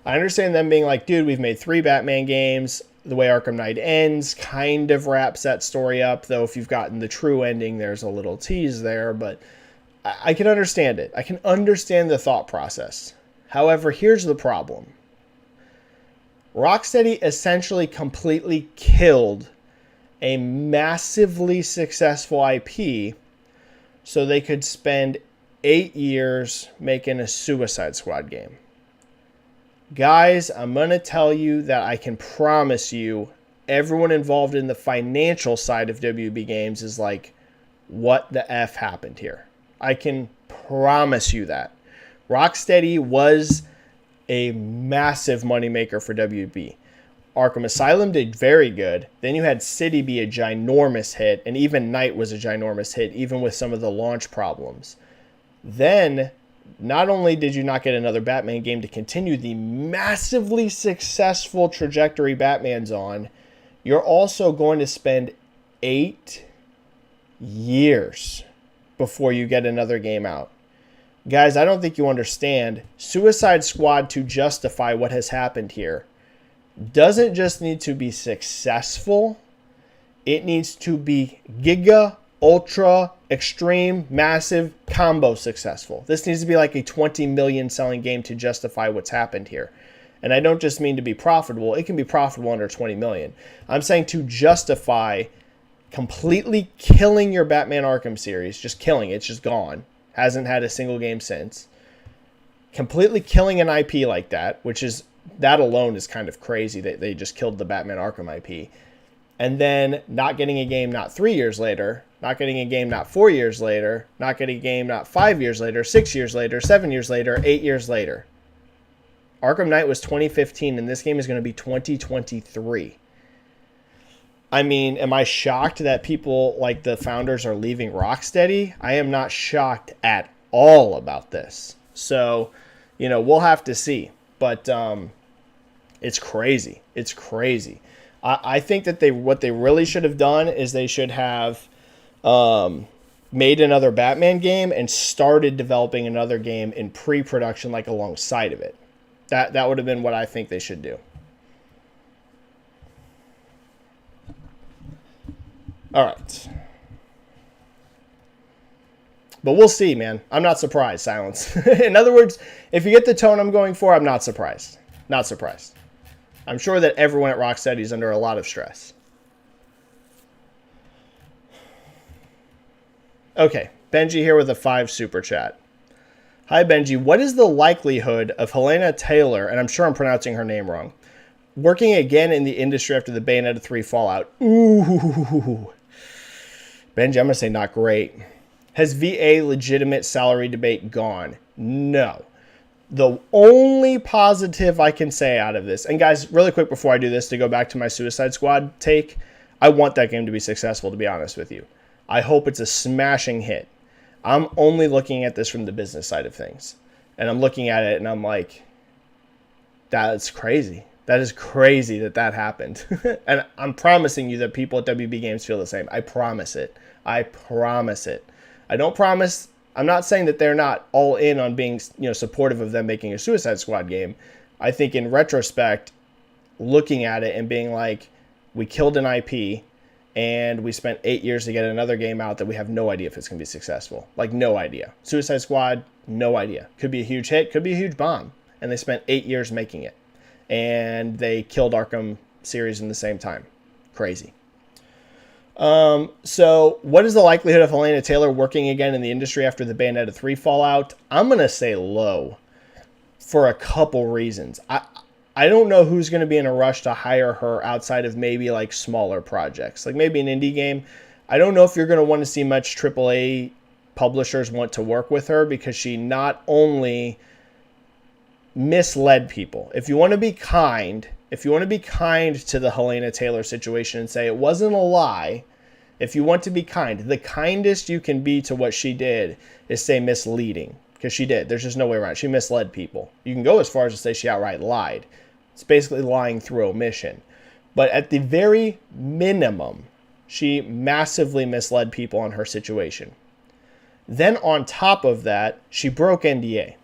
I understand them being like, dude, we've made 3 Batman games. The way Arkham Knight ends kind of wraps that story up, though if you've gotten the true ending, there's a little tease there, but I can understand it. I can understand the thought process. However, here's the problem. Rocksteady essentially completely killed a massively successful IP so they could spend 8 years making a Suicide Squad game. Guys, I'm going to tell you that I can promise you everyone involved in the financial side of WB Games is like, what the F happened here? I can promise you that. Rocksteady was a massive moneymaker for WB. Arkham Asylum did very good. Then you had City be a ginormous hit, and even Knight was a ginormous hit, even with some of the launch problems. Then, not only did you not get another Batman game to continue the massively successful trajectory Batman's on, you're also going to spend 8 years before you get another game out. Guys, I don't think you understand. Suicide Squad, to justify what has happened here, doesn't just need to be successful. It needs to be giga, ultra, extreme, massive, combo successful. This needs to be like a 20 million selling game to justify what's happened here. And I don't just mean to be profitable. It can be profitable under 20 million. I'm saying to justify completely killing your Batman Arkham series, just killing it, it's just gone. Hasn't had a single game since. Completely killing an IP like that, which is, that alone is kind of crazy that they just killed the Batman Arkham IP. And then not getting a game not 3 years later, not getting a game not 4 years later, not getting a game not 5 years later, 6 years later, 7 years later, 8 years later. Arkham Knight was 2015, and this game is going to be 2023. I mean, am I shocked that people like the founders are leaving Rocksteady? I am not shocked at all about this. So, we'll have to see. But it's crazy. It's crazy. I think that what they really should have done is they should have made another Batman game and started developing another game in pre-production, like alongside of it. That would have been what I think they should do. All right. But we'll see, man. I'm not surprised, Silence. In other words, if you get the tone I'm going for, I'm not surprised. Not surprised. I'm sure that everyone at Rocksteady is under a lot of stress. Okay, Benji here with a 5 super chat. Hi, Benji. What is the likelihood of Helena Taylor, and I'm sure I'm pronouncing her name wrong, working again in the industry after the Bayonetta 3 Fallout? Ooh. Benji, I'm going to say not great. Has VA legitimate salary debate gone? No. The only positive I can say out of this, and guys, really quick before I do this, to go back to my Suicide Squad take, I want that game to be successful, to be honest with you. I hope it's a smashing hit. I'm only looking at this from the business side of things. And I'm looking at it and I'm like, that's crazy. That is crazy that happened. And I'm promising you that people at WB Games feel the same. I promise it. I promise it. I don't promise. I'm not saying that they're not all in on being, supportive of them making a Suicide Squad game. I think in retrospect, looking at it and being like, we killed an IP and we spent 8 years to get another game out that we have no idea if it's going to be successful. Like, no idea. Suicide Squad, no idea. Could be a huge hit, could be a huge bomb. And they spent 8 years making it. And they killed Arkham series in the same time. Crazy. So what is the likelihood of Helena Taylor working again in the industry after the Bayonetta 3 Fallout? I'm going to say low for a couple reasons. I don't know who's going to be in a rush to hire her outside of maybe like smaller projects, like maybe an indie game. I don't know if you're going to want to see much AAA publishers want to work with her because she not only misled people. If you want to be kind, to the Helena Taylor situation and say it wasn't a lie, if you want to be kind, the kindest you can be to what she did is say misleading, because she did. There's just no way around it. She misled people. You can go as far as to say she outright lied. It's basically lying through omission. But at the very minimum, she massively misled people on her situation. Then on top of that, she broke NDA.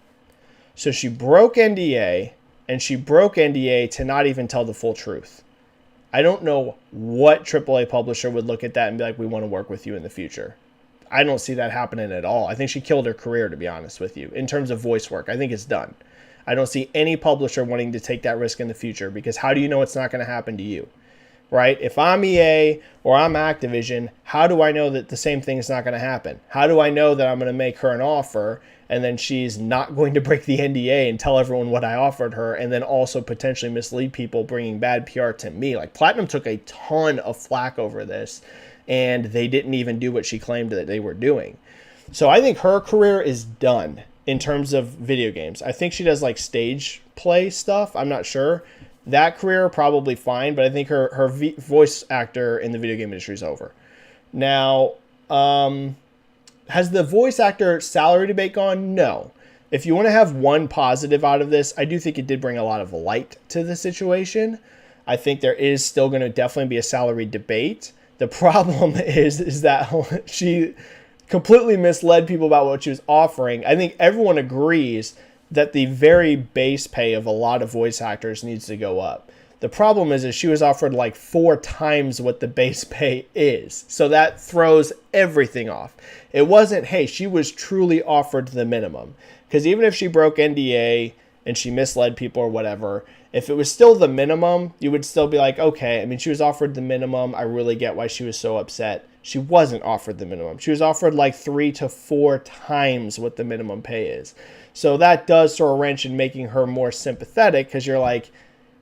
So she broke NDA, and she broke NDA to not even tell the full truth. I don't know what AAA publisher would look at that and be like, we want to work with you in the future. I don't see that happening at all. I think she killed her career, to be honest with you. In terms of voice work, I think it's done. I don't see any publisher wanting to take that risk in the future, because how do you know it's not going to happen to you? Right? If I'm EA or I'm Activision, how do I know that the same thing is not going to happen? How do I know that I'm going to make her an offer and then she's not going to break the NDA and tell everyone what I offered her, and then also potentially mislead people, bringing bad PR to me? Like, Platinum took a ton of flack over this, and they didn't even do what she claimed that they were doing. So I think her career is done in terms of video games. I think she does like stage play stuff. I'm not sure. That career, probably fine, but I think her voice actor in the video game industry is over. Now, has the voice actor salary debate gone? No. If you want to have one positive out of this, I do think it did bring a lot of light to the situation. I think there is still going to definitely be a salary debate. The problem is that she completely misled people about what she was offering. I think everyone agrees that the very base pay of a lot of voice actors needs to go up. The problem is she was offered like 4 times what the base pay is. So that throws everything off. It wasn't, hey, she was truly offered the minimum. Because even if she broke NDA and she misled people or whatever, if it was still the minimum, you would still be like, okay, I mean, she was offered the minimum. I really get why she was so upset. She wasn't offered the minimum. She was offered like 3 to 4 times what the minimum pay is. So that does throw a wrench in making her more sympathetic, because you're like,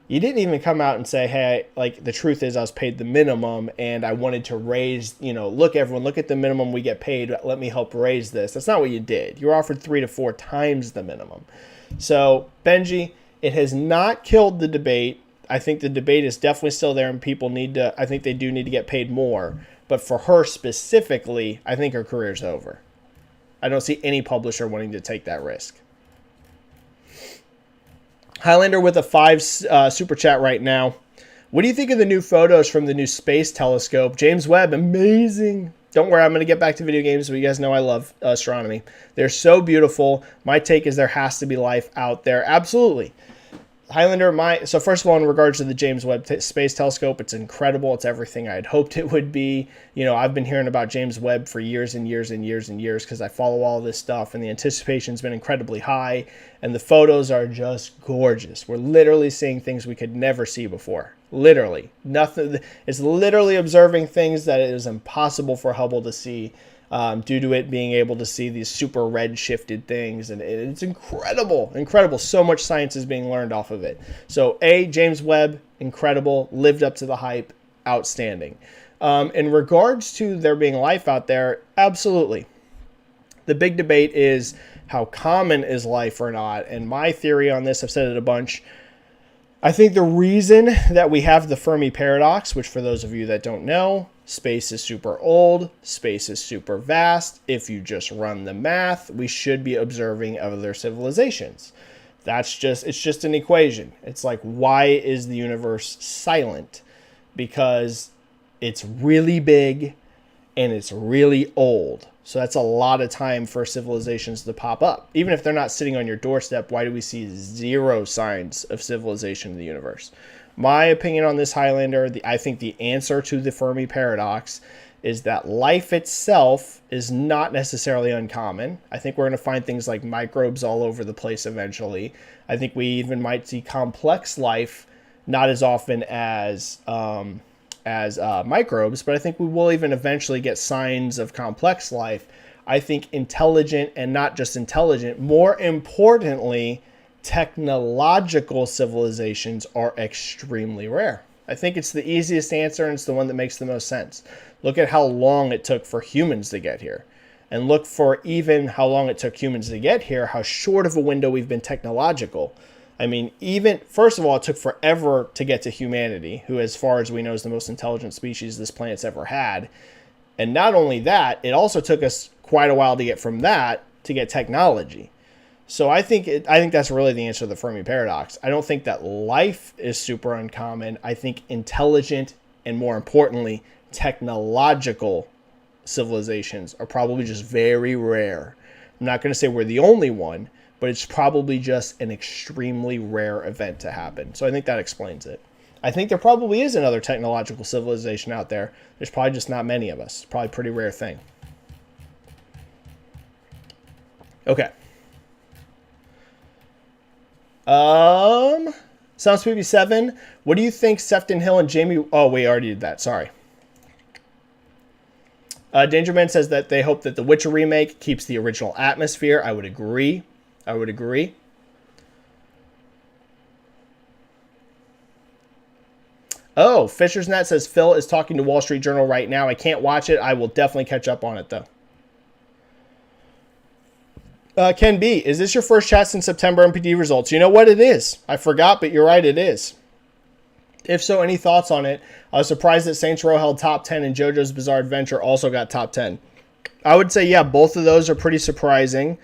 you didn't even come out and say, hey, like, the truth is I was paid the minimum and I wanted to raise, look, everyone, look at the minimum we get paid. Let me help raise this. That's not what you did. You were offered 3 to 4 times the minimum. So, Benji, it has not killed the debate. I think the debate is definitely still there, and people I think they do need to get paid more. But for her specifically, I think her career's over. I don't see any publisher wanting to take that risk. Highlander with a 5 super chat right now. What do you think of the new photos from the new space telescope? James Webb, amazing. Don't worry, I'm going to get back to video games, but you guys know I love astronomy. They're so beautiful. My take is there has to be life out there. Absolutely. Highlander, so first of all, in regards to the James Webb Space Telescope, it's incredible. It's everything I had hoped it would be. I've been hearing about James Webb for years and years and years and years, because I follow all this stuff, and the anticipation's been incredibly high, and the photos are just gorgeous. We're literally seeing things we could never see before. Literally. Nothing. It's literally observing things that it is impossible for Hubble to see. Due to it being able to see these super red shifted things, and it's incredible. So much science is being learned off of it. So James Webb, incredible, lived up to the hype, outstanding. In regards to there being life out there, absolutely. The big debate is how common is life or not, and my theory on this, I've said it a bunch. I think the reason that we have the Fermi paradox, which for those of you that don't know, space is super old, space is super vast. If you just run the math, we should be observing other civilizations. It's just an equation. It's like, why is the universe silent? Because it's really big and it's really old. So that's a lot of time for civilizations to pop up. Even if they're not sitting on your doorstep, why do we see 0 signs of civilization in the universe? My opinion on this, Highlander, I think the answer to the Fermi paradox is that life itself is not necessarily uncommon. I think we're going to find things like microbes all over the place eventually. I think we even might see complex life, not as often as microbes, but I think we will even eventually get signs of complex life. I think intelligent, and not just intelligent, more importantly, technological civilizations are extremely rare. I think it's the easiest answer, and it's the one that makes the most sense. Look at how long it took for humans to get here. And look for even how long it took humans to get here, how short of a window we've been technological. I mean, even, first of all, it took forever to get to humanity, who, as far as we know, is the most intelligent species this planet's ever had. And not only that, it also took us quite a while to get from that to get technology. So I think that's really the answer to the Fermi paradox. I don't think that life is super uncommon. I think intelligent and, more importantly, technological civilizations are probably just very rare. I'm not going to say we're the only one, but it's probably just an extremely rare event to happen. So I think that explains it. I think there probably is another technological civilization out there. There's probably just not many of us. It's probably a pretty rare thing. Okay. Sounds PB7. What do you think Sefton Hill and Jamie... Oh, we already did that. Sorry. Dangerman says that they hope that the Witcher remake keeps the original atmosphere. I would agree. Oh, Fisher's Net says Phil is talking to Wall Street Journal right now. I can't watch it. I will definitely catch up on it, though. Ken B, is this your first chat since September MPD results? You know what? It is. I forgot, but you're right, it is. If so, any thoughts on it? I was surprised that Saints Row held top 10 and JoJo's Bizarre Adventure also got top 10. I would say, yeah, both of those are pretty surprising.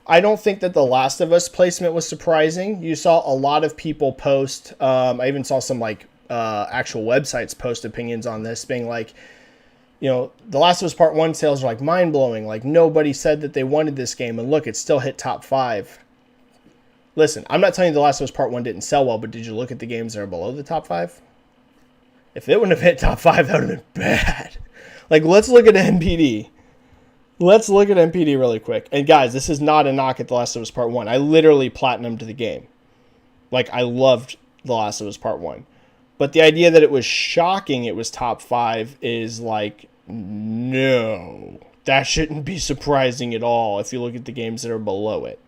I don't think that The Last of Us placement was surprising. You saw a lot of people post. I even saw some actual websites post opinions on this, being like, you know, The Last of Us Part 1 sales are like mind-blowing. Like, nobody said that they wanted this game, and look, it still hit top 5. Listen, I'm not telling you The Last of Us Part 1 didn't sell well, but did you look at the games that are below the top 5? If it wouldn't have hit top 5, that would have been bad. Like, let's look at NPD. Let's look at NPD really quick. And guys, this is not a knock at The Last of Us Part 1. I literally platinumed the game. Like, I loved The Last of Us Part 1. But the idea that it was shocking it was top 5 is like, no. That shouldn't be surprising at all if you look at the games that are below it.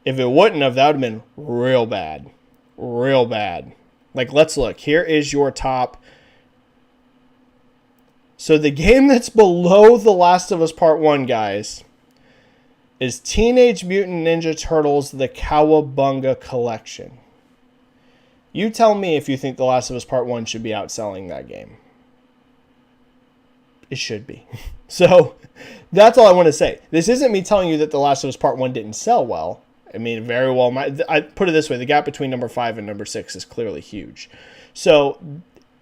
If it wouldn't have, that would have been real bad. Real bad. Like, let's look. Here is your top. So the game that's below The Last of Us Part 1, guys, is Teenage Mutant Ninja Turtles, the Cowabunga Collection. You tell me if you think The Last of Us Part 1 should be outselling that game. It should be. So, that's all I want to say. This isn't me telling you that The Last of Us Part 1 didn't sell well. I mean, very well might. I put it this way. The gap between number 5 and number 6 is clearly huge. So,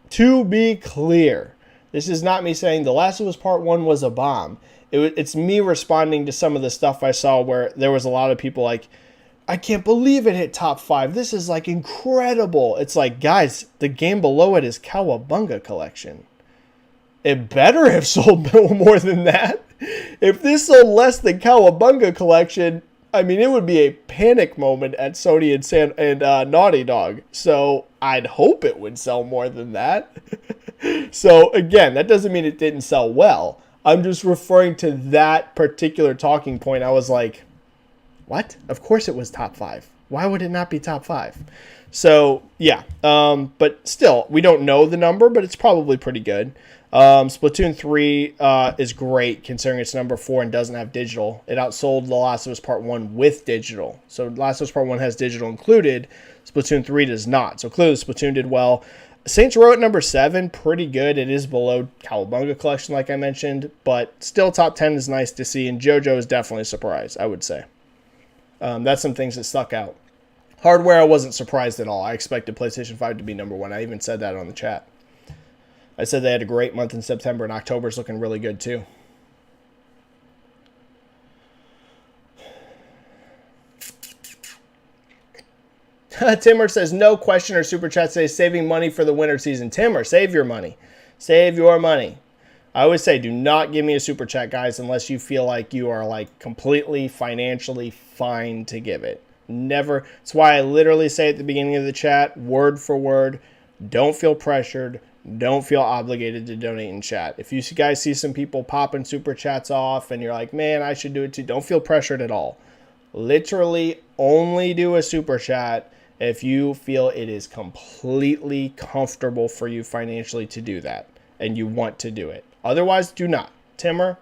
to be clear, this is not me saying The Last of Us Part 1 was a bomb. It's me responding to some of the stuff I saw where there was a lot of people like, I can't believe it hit top 5. This is like incredible. It's like, guys, the game below it is Cowabunga Collection. It better have sold more than that. If this sold less than Cowabunga Collection, I mean, it would be a panic moment at Sony and Naughty Dog. So I'd hope it would sell more than that. So again, that doesn't mean it didn't sell well. I'm just referring to that particular talking point. I was like, what? Of course it was top 5. Why would it not be top 5? So yeah, but still, we don't know the number, but it's probably pretty good. Splatoon 3 is great considering it's number 4 and doesn't have digital. It outsold The Last of Us Part 1 with digital. So The Last of Us Part 1 has digital included. Splatoon 3 does not. So clearly Splatoon did well. Saints Row at number 7, pretty good. It is below Cowabunga Collection like I mentioned, but still top 10 is nice to see. And JoJo is definitely a surprise, I would say. That's some things that stuck out. Hardware, I wasn't surprised at all. I expected PlayStation 5 to be number 1. I even said that on the chat. I said they had a great month in September, and October's looking really good too. Timmer says, no question or super chat says saving money for the winter season. Timmer, save your money. Save your money. I always say, do not give me a super chat, guys, unless you feel like you are like completely financially fine to give it. Never. That's why I literally say at the beginning of the chat, word for word, don't feel pressured. Don't feel obligated to donate in chat. If you guys see some people popping super chats off and you're like, man, I should do it too, don't feel pressured at all. Literally only do a super chat if you feel it is completely comfortable for you financially to do that and you want to do it. Otherwise, do not. Timmer,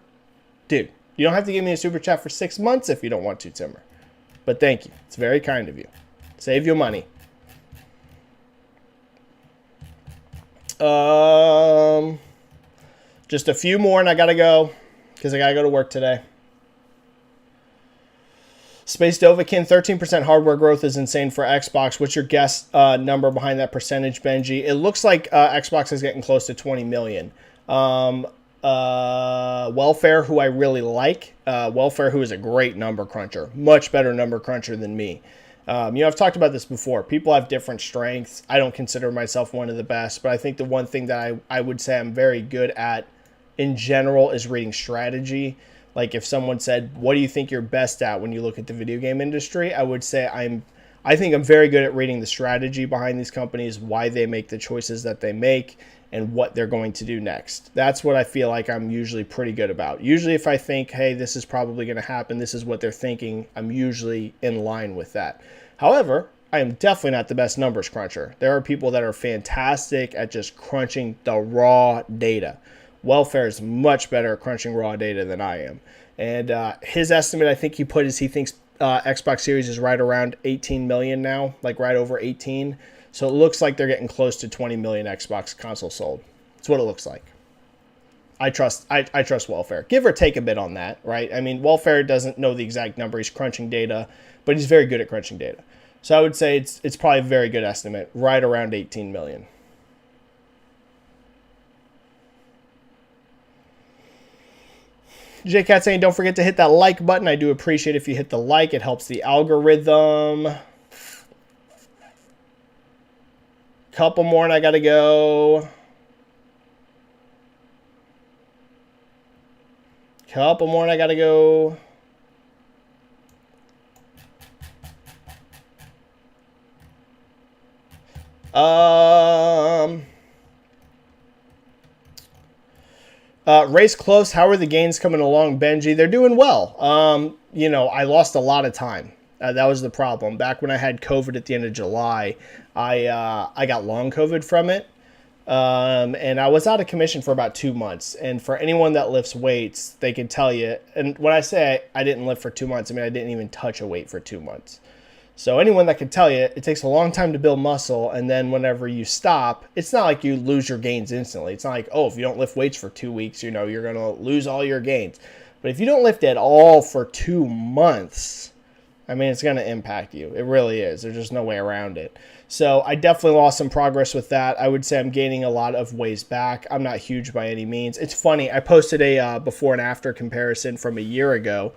dude, you don't have to give me a super chat for 6 months if you don't want to, Timmer. But thank you. It's very kind of you. Save your money. Just a few more and I gotta go because I gotta go to work today. Space Dovakin, 13% hardware growth is insane for Xbox. What's your guess number behind that percentage, Benji? It looks like Xbox is getting close to 20 million. Welfare, who I really like. Welfare, who is a great number cruncher. Much better number cruncher than me. I've talked about this before. People have different strengths. I don't consider myself one of the best, but I think the one thing that I would say I'm very good at in general is reading strategy. Like if someone said, what do you think you're best at when you look at the video game industry? I would say I think I'm very good at reading the strategy behind these companies, why they make the choices that they make, and what they're going to do next. That's what I feel like I'm usually pretty good about. Usually if I think, hey, this is probably going to happen, this is what they're thinking, I'm usually in line with that. However, I am definitely not the best numbers cruncher. There are people that are fantastic at just crunching the raw data. Welfare is much better at crunching raw data than I am. And his estimate, I think he thinks Xbox Series is right around 18 million now, like right over 18. So it looks like they're getting close to 20 million Xbox consoles sold. That's what it looks like. I trust Welfare. Give or take a bit on that, right? I mean, Welfare doesn't know the exact number. He's crunching data, but he's very good at crunching data. So I would say it's probably a very good estimate, right around 18 million. JCat saying, don't forget to hit that like button. I do appreciate if you hit the like. It helps the algorithm. Couple more and I got to go. Couple more and I got to go. Race close. How are the gains coming along, Benji? They're doing well. I lost a lot of time. That was the problem. Back when I had COVID at the end of July, I got long COVID from it. And I was out of commission for about 2 months. And for anyone that lifts weights, they can tell you. And when I say I didn't lift for 2 months, I mean I didn't even touch a weight for 2 months. So anyone that can tell you, it takes a long time to build muscle, and then whenever you stop, it's not like you lose your gains instantly. It's not like, oh, if you don't lift weights for 2 weeks, you're going to lose all your gains. But if you don't lift at all for 2 months, I mean, it's going to impact you. It really is. There's just no way around it. So I definitely lost some progress with that. I would say I'm gaining a lot of ways back. I'm not huge by any means. It's funny. I posted a before and after comparison from a year ago,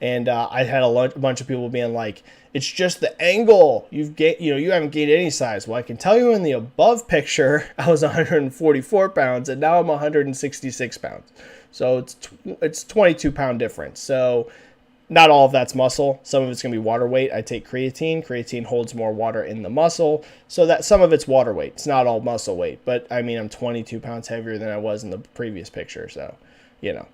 and I had a bunch of people being like, it's just the angle. You haven't gained any size. Well, I can tell you in the above picture, I was 144 pounds, and now I'm 166 pounds. So it's 22 pound difference. So not all of that's muscle. Some of it's going to be water weight. I take creatine. Creatine holds more water in the muscle, so that some of it's water weight. It's not all muscle weight. But, I mean, I'm 22 pounds heavier than I was in the previous picture. So,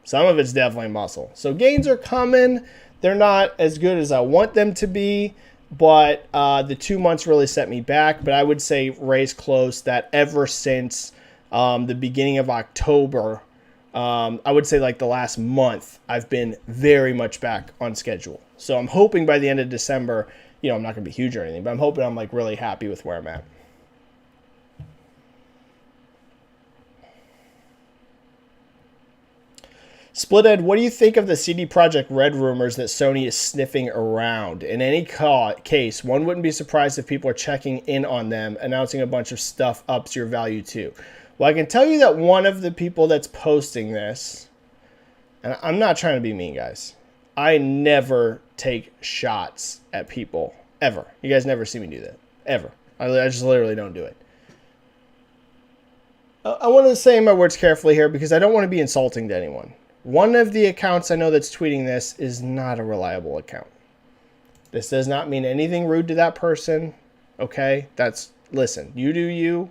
some of it's definitely muscle. So gains are coming. They're not as good as I want them to be, but the 2 months really set me back. But I would say Ray's close that ever since the beginning of October, I would say like the last month, I've been very much back on schedule. So I'm hoping by the end of December, I'm not going to be huge or anything, but I'm hoping I'm like really happy with where I'm at. Splithead, what do you think of the CD Projekt Red rumors that Sony is sniffing around? In any case, one wouldn't be surprised if people are checking in on them, announcing a bunch of stuff ups your value too. Well, I can tell you that one of the people that's posting this, and I'm not trying to be mean, guys. I never take shots at people, ever. You guys never see me do that, ever. I just literally don't do it. I want to say my words carefully here because I don't want to be insulting to anyone. One of the accounts I know that's tweeting this is not a reliable account. This does not mean anything rude to that person, okay? Listen, you do you.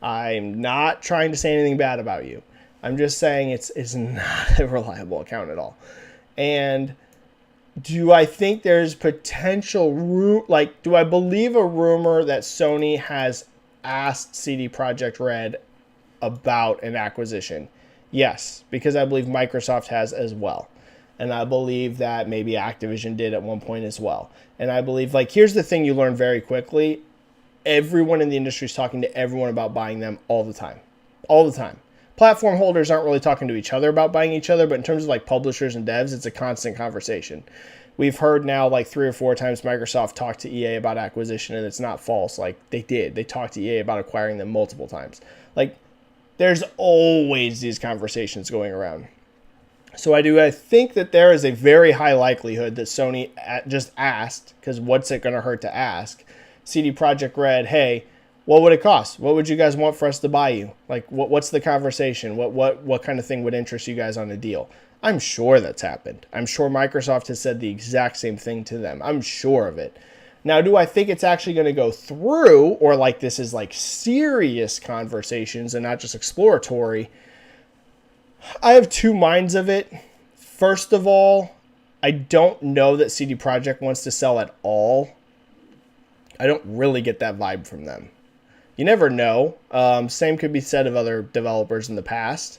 I'm not trying to say anything bad about you. I'm just saying it's not a reliable account at all. And do I think there's potential do I believe a rumor that Sony has asked CD Projekt Red about an acquisition? Yes, because I believe Microsoft has as well. And I believe that maybe Activision did at one point as well. And I believe, like, here's the thing you learn very quickly. Everyone in the industry is talking to everyone about buying them all the time. All the time. Platform holders aren't really talking to each other about buying each other, but in terms of like publishers and devs, it's a constant conversation. We've heard now like 3 or 4 times Microsoft talked to EA about acquisition, and it's not false. Like, they did. They talked to EA about acquiring them multiple times. Like, there's always these conversations going around. So I think that there is a very high likelihood that Sony just asked, because what's it going to hurt to ask, CD Projekt Red, hey, what would it cost? What would you guys want for us to buy you? Like, what's the conversation? What kind of thing would interest you guys on a deal? I'm sure that's happened. I'm sure Microsoft has said the exact same thing to them. I'm sure of it. Now, do I think it's actually going to go through, or like this is like serious conversations and not just exploratory? I have 2 minds of it. First of all, I don't know that CD Projekt wants to sell at all. I don't really get that vibe from them. You never know. Same could be said of other developers in the past.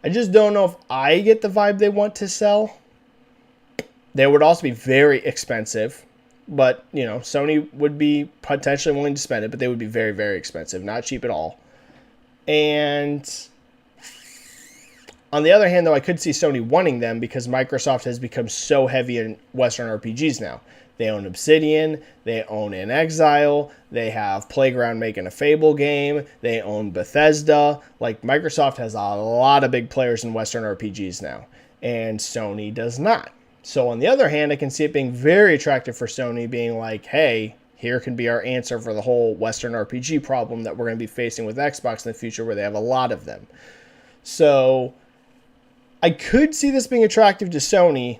I just don't know if I get the vibe they want to sell. They would also be very expensive. But, you know, Sony would be potentially willing to spend it, but they would be very, very expensive. Not cheap at all. And on the other hand, though, I could see Sony wanting them because Microsoft has become so heavy in Western RPGs now. They own Obsidian, they own In Exile, they have Playground making a Fable game, they own Bethesda. Like, Microsoft has a lot of big players in Western RPGs now, and Sony does not. So on the other hand, I can see it being very attractive for Sony, being like, hey, here can be our answer for the whole Western RPG problem that we're going to be facing with Xbox in the future, where they have a lot of them. So I could see this being attractive to Sony.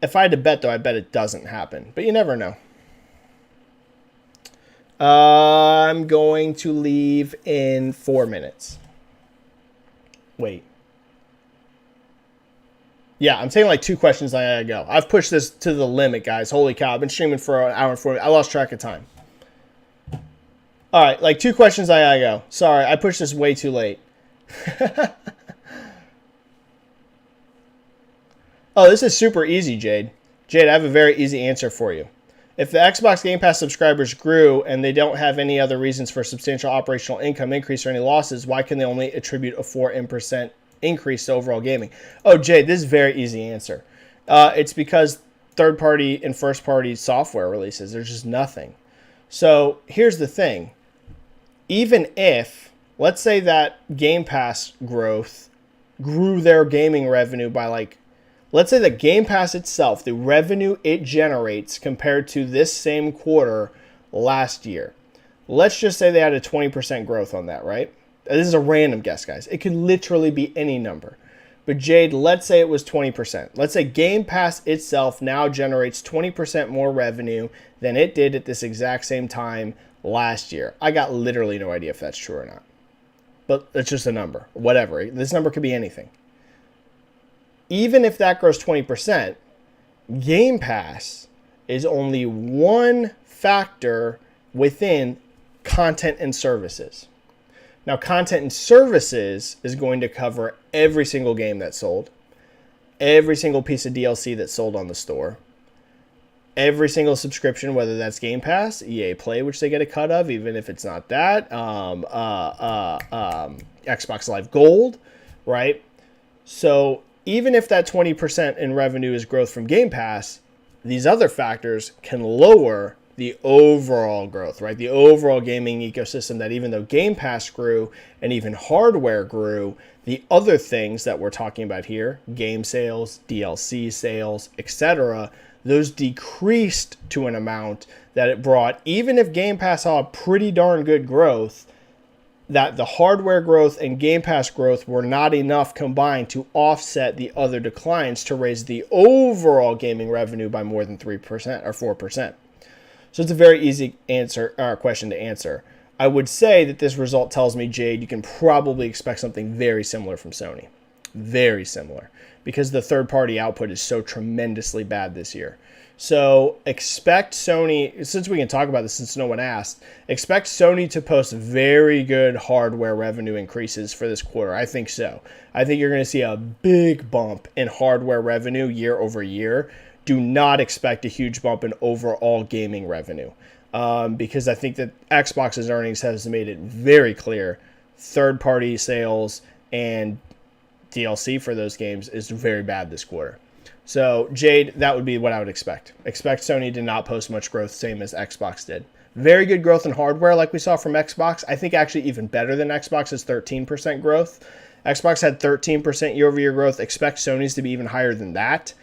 If I had to bet, though, I bet it doesn't happen. But you never know. I'm going to leave in 4 minutes. Wait. Yeah, I'm taking like 2 questions. I gotta go. I've pushed this to the limit, guys. Holy cow. I've been streaming for an hour and 40 minutes. I lost track of time. All right, like 2 questions. I gotta go. Sorry, I pushed this way too late. Oh, this is super easy, Jade. Jade, I have a very easy answer for you. If the Xbox Game Pass subscribers grew and they don't have any other reasons for substantial operational income increase or any losses, why can they only attribute a 4% increase to overall gaming? Oh, Jade, this is a very easy answer. It's because third-party and first-party software releases. There's just nothing. So here's the thing. Even if, let's say that Game Pass growth grew their gaming revenue by like, let's say that Game Pass itself, the revenue it generates compared to this same quarter last year, let's just say they had a 20% growth on that, right? This is a random guess, guys. It could literally be any number. But Jade, let's say it was 20%. Let's say Game Pass itself now generates 20% more revenue than it did at this exact same time last year. I got literally no idea if that's true or not. But it's just a number. Whatever. This number could be anything. Even if that grows 20%, Game Pass is only one factor within content and services. Now, content and services is going to cover every single game that's sold, every single piece of DLC that's sold on the store, every single subscription, whether that's Game Pass, EA Play, which they get a cut of, even if it's not that, Xbox Live Gold, right? So even if that 20% in revenue is growth from Game Pass, these other factors can lower the overall growth, right? The overall gaming ecosystem, that even though Game Pass grew and even hardware grew, the other things that we're talking about here, game sales, DLC sales, etc., those decreased to an amount that it brought, even if Game Pass saw a pretty darn good growth, that the hardware growth and Game Pass growth were not enough combined to offset the other declines to raise the overall gaming revenue by more than 3% or 4%. So it's a very easy question to answer. I would say that this result tells me, Jade, you can probably expect something very similar from Sony. Very similar, because the third-party output is so tremendously bad this year. So expect Sony, since we can talk about this since no one asked, expect Sony to post very good hardware revenue increases for this quarter. I think so. I think you're going to see a big bump in hardware revenue year over year. Do not expect a huge bump in overall gaming revenue, because I think that Xbox's earnings has made it very clear third-party sales and DLC for those games is very bad this quarter. So, Jade, that would be what I would expect. Expect Sony to not post much growth, same as Xbox did. Very good growth in hardware like we saw from Xbox. I think actually even better than Xbox's 13% growth. Xbox had 13% year-over-year growth. Expect Sony's to be even higher than that.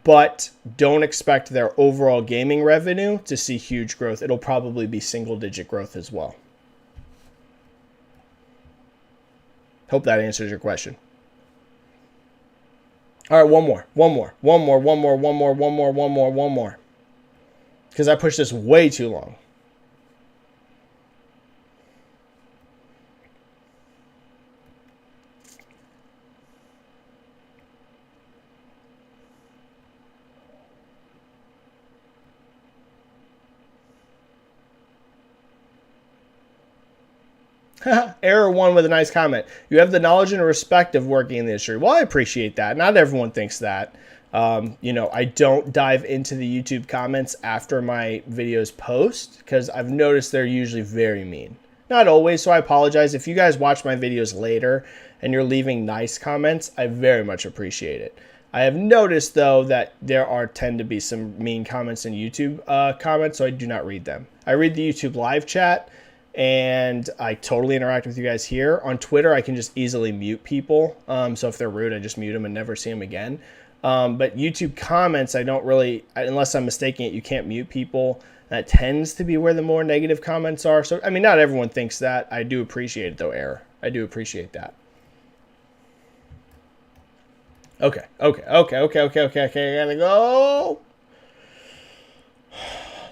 But don't expect their overall gaming revenue to see huge growth. It'll probably be single-digit growth as well. Hope that answers your question. All right, one more. Because I pushed this way too long. Error 1 with a nice comment. You have the knowledge and respect of working in the industry. Well, I appreciate that. Not everyone thinks that. I don't dive into the YouTube comments after my videos post because I've noticed they're usually very mean. Not always, so I apologize. If you guys watch my videos later and you're leaving nice comments, I very much appreciate it. I have noticed, though, that there tend to be some mean comments in YouTube comments, so I do not read them. I read the YouTube live chat, and I totally interact with you guys here. On Twitter, I can just easily mute people. So if they're rude, I just mute them and never see them again. But YouTube comments, I don't really, unless I'm mistaking it, you can't mute people. That tends to be where the more negative comments are. So, I mean, not everyone thinks that. I do appreciate it, though, Error. I do appreciate that. Okay. I gotta go.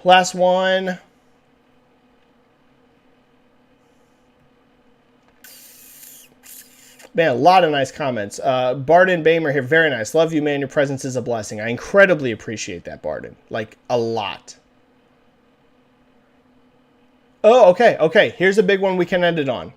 Last one. Man, a lot of nice comments. Barden Bamer here, very nice. Love you, man. Your presence is a blessing. I incredibly appreciate that, Barden. Like, a lot. Oh, okay. Here's a big one we can end it on.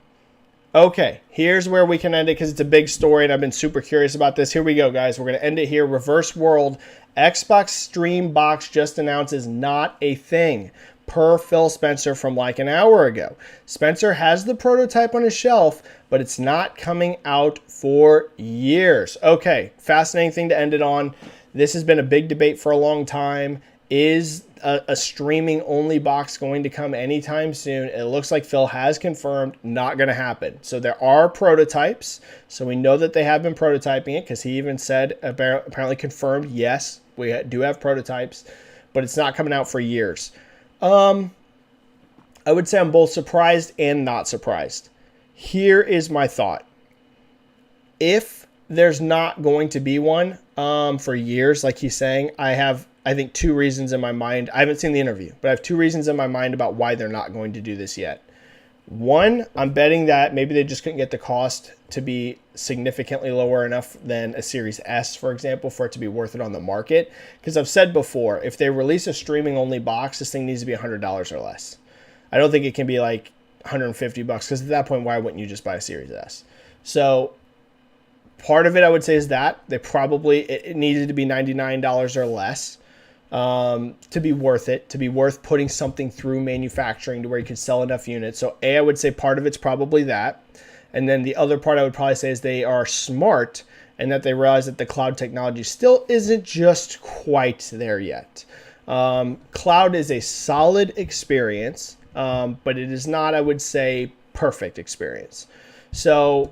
Okay, here's where we can end it because it's a big story and I've been super curious about this. Here we go, guys. We're going to end it here. Reverse World. Xbox Stream Box just announced is not a thing, per Phil Spencer from like an hour ago. Spencer has the prototype on his shelf, but it's not coming out for years. Okay, fascinating thing to end it on. This has been a big debate for a long time. Is a streaming-only box going to come anytime soon? It looks like Phil has confirmed not going to happen. So there are prototypes. So we know that they have been prototyping it because he even said, apparently confirmed, yes, we do have prototypes, but it's not coming out for years. I would say I'm both surprised and not surprised. Here is my thought. If there's not going to be one for years, like he's saying, I think two reasons in my mind. I haven't seen the interview, but I have two reasons in my mind about why they're not going to do this yet. One, I'm betting that maybe they just couldn't get the cost to be significantly lower enough than a Series S, for example, for it to be worth it on the market. Because I've said before, if they release a streaming-only box, this thing needs to be $100 or less. I don't think it can be like $150 because at that point, why wouldn't you just buy a Series S? So part of it, I would say, is that it needed to be $99 or less. To be worth it, to be worth putting something through manufacturing to where you could sell enough units. So I would say part of it's probably that. And then the other part I would probably say is they are smart and that they realize that the cloud technology still isn't just quite there yet. Cloud is a solid experience, but it is not, I would say, perfect experience. So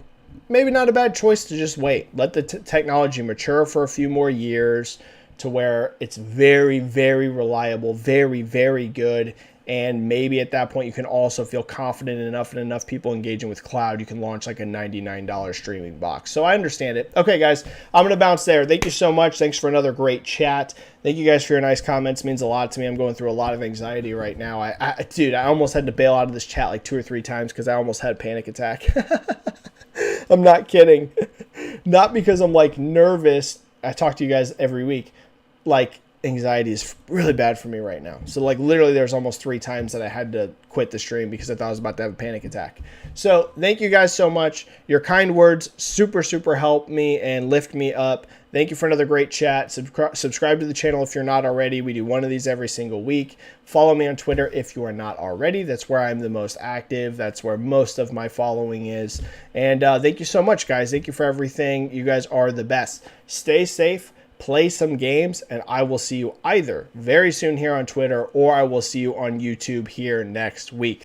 maybe not a bad choice to just wait. Let the technology mature for a few more years to where it's very, very reliable, very, very good. And maybe at that point, you can also feel confident enough and enough people engaging with cloud, you can launch like a $99 streaming box. So I understand it. Okay, guys, I'm going to bounce there. Thank you so much. Thanks for another great chat. Thank you guys for your nice comments. It means a lot to me. I'm going through a lot of anxiety right now. Dude, I almost had to bail out of this chat like 2 or 3 times because I almost had a panic attack. I'm not kidding. Not because I'm like nervous. I talk to you guys every week. Like, anxiety is really bad for me right now. So like literally there's almost 3 times that I had to quit the stream because I thought I was about to have a panic attack. So thank you guys so much. Your kind words super help me and lift me up. Thank you for another great chat. Subscribe to the channel if you're not already. We do one of these every single week. Follow me on Twitter if you are not already. That's where I'm the most active. That's where most of my following is. And thank you so much, guys. Thank you for everything. You guys are the best. Stay safe. Play some games, and I will see you either very soon here on Twitter or I will see you on YouTube here next week.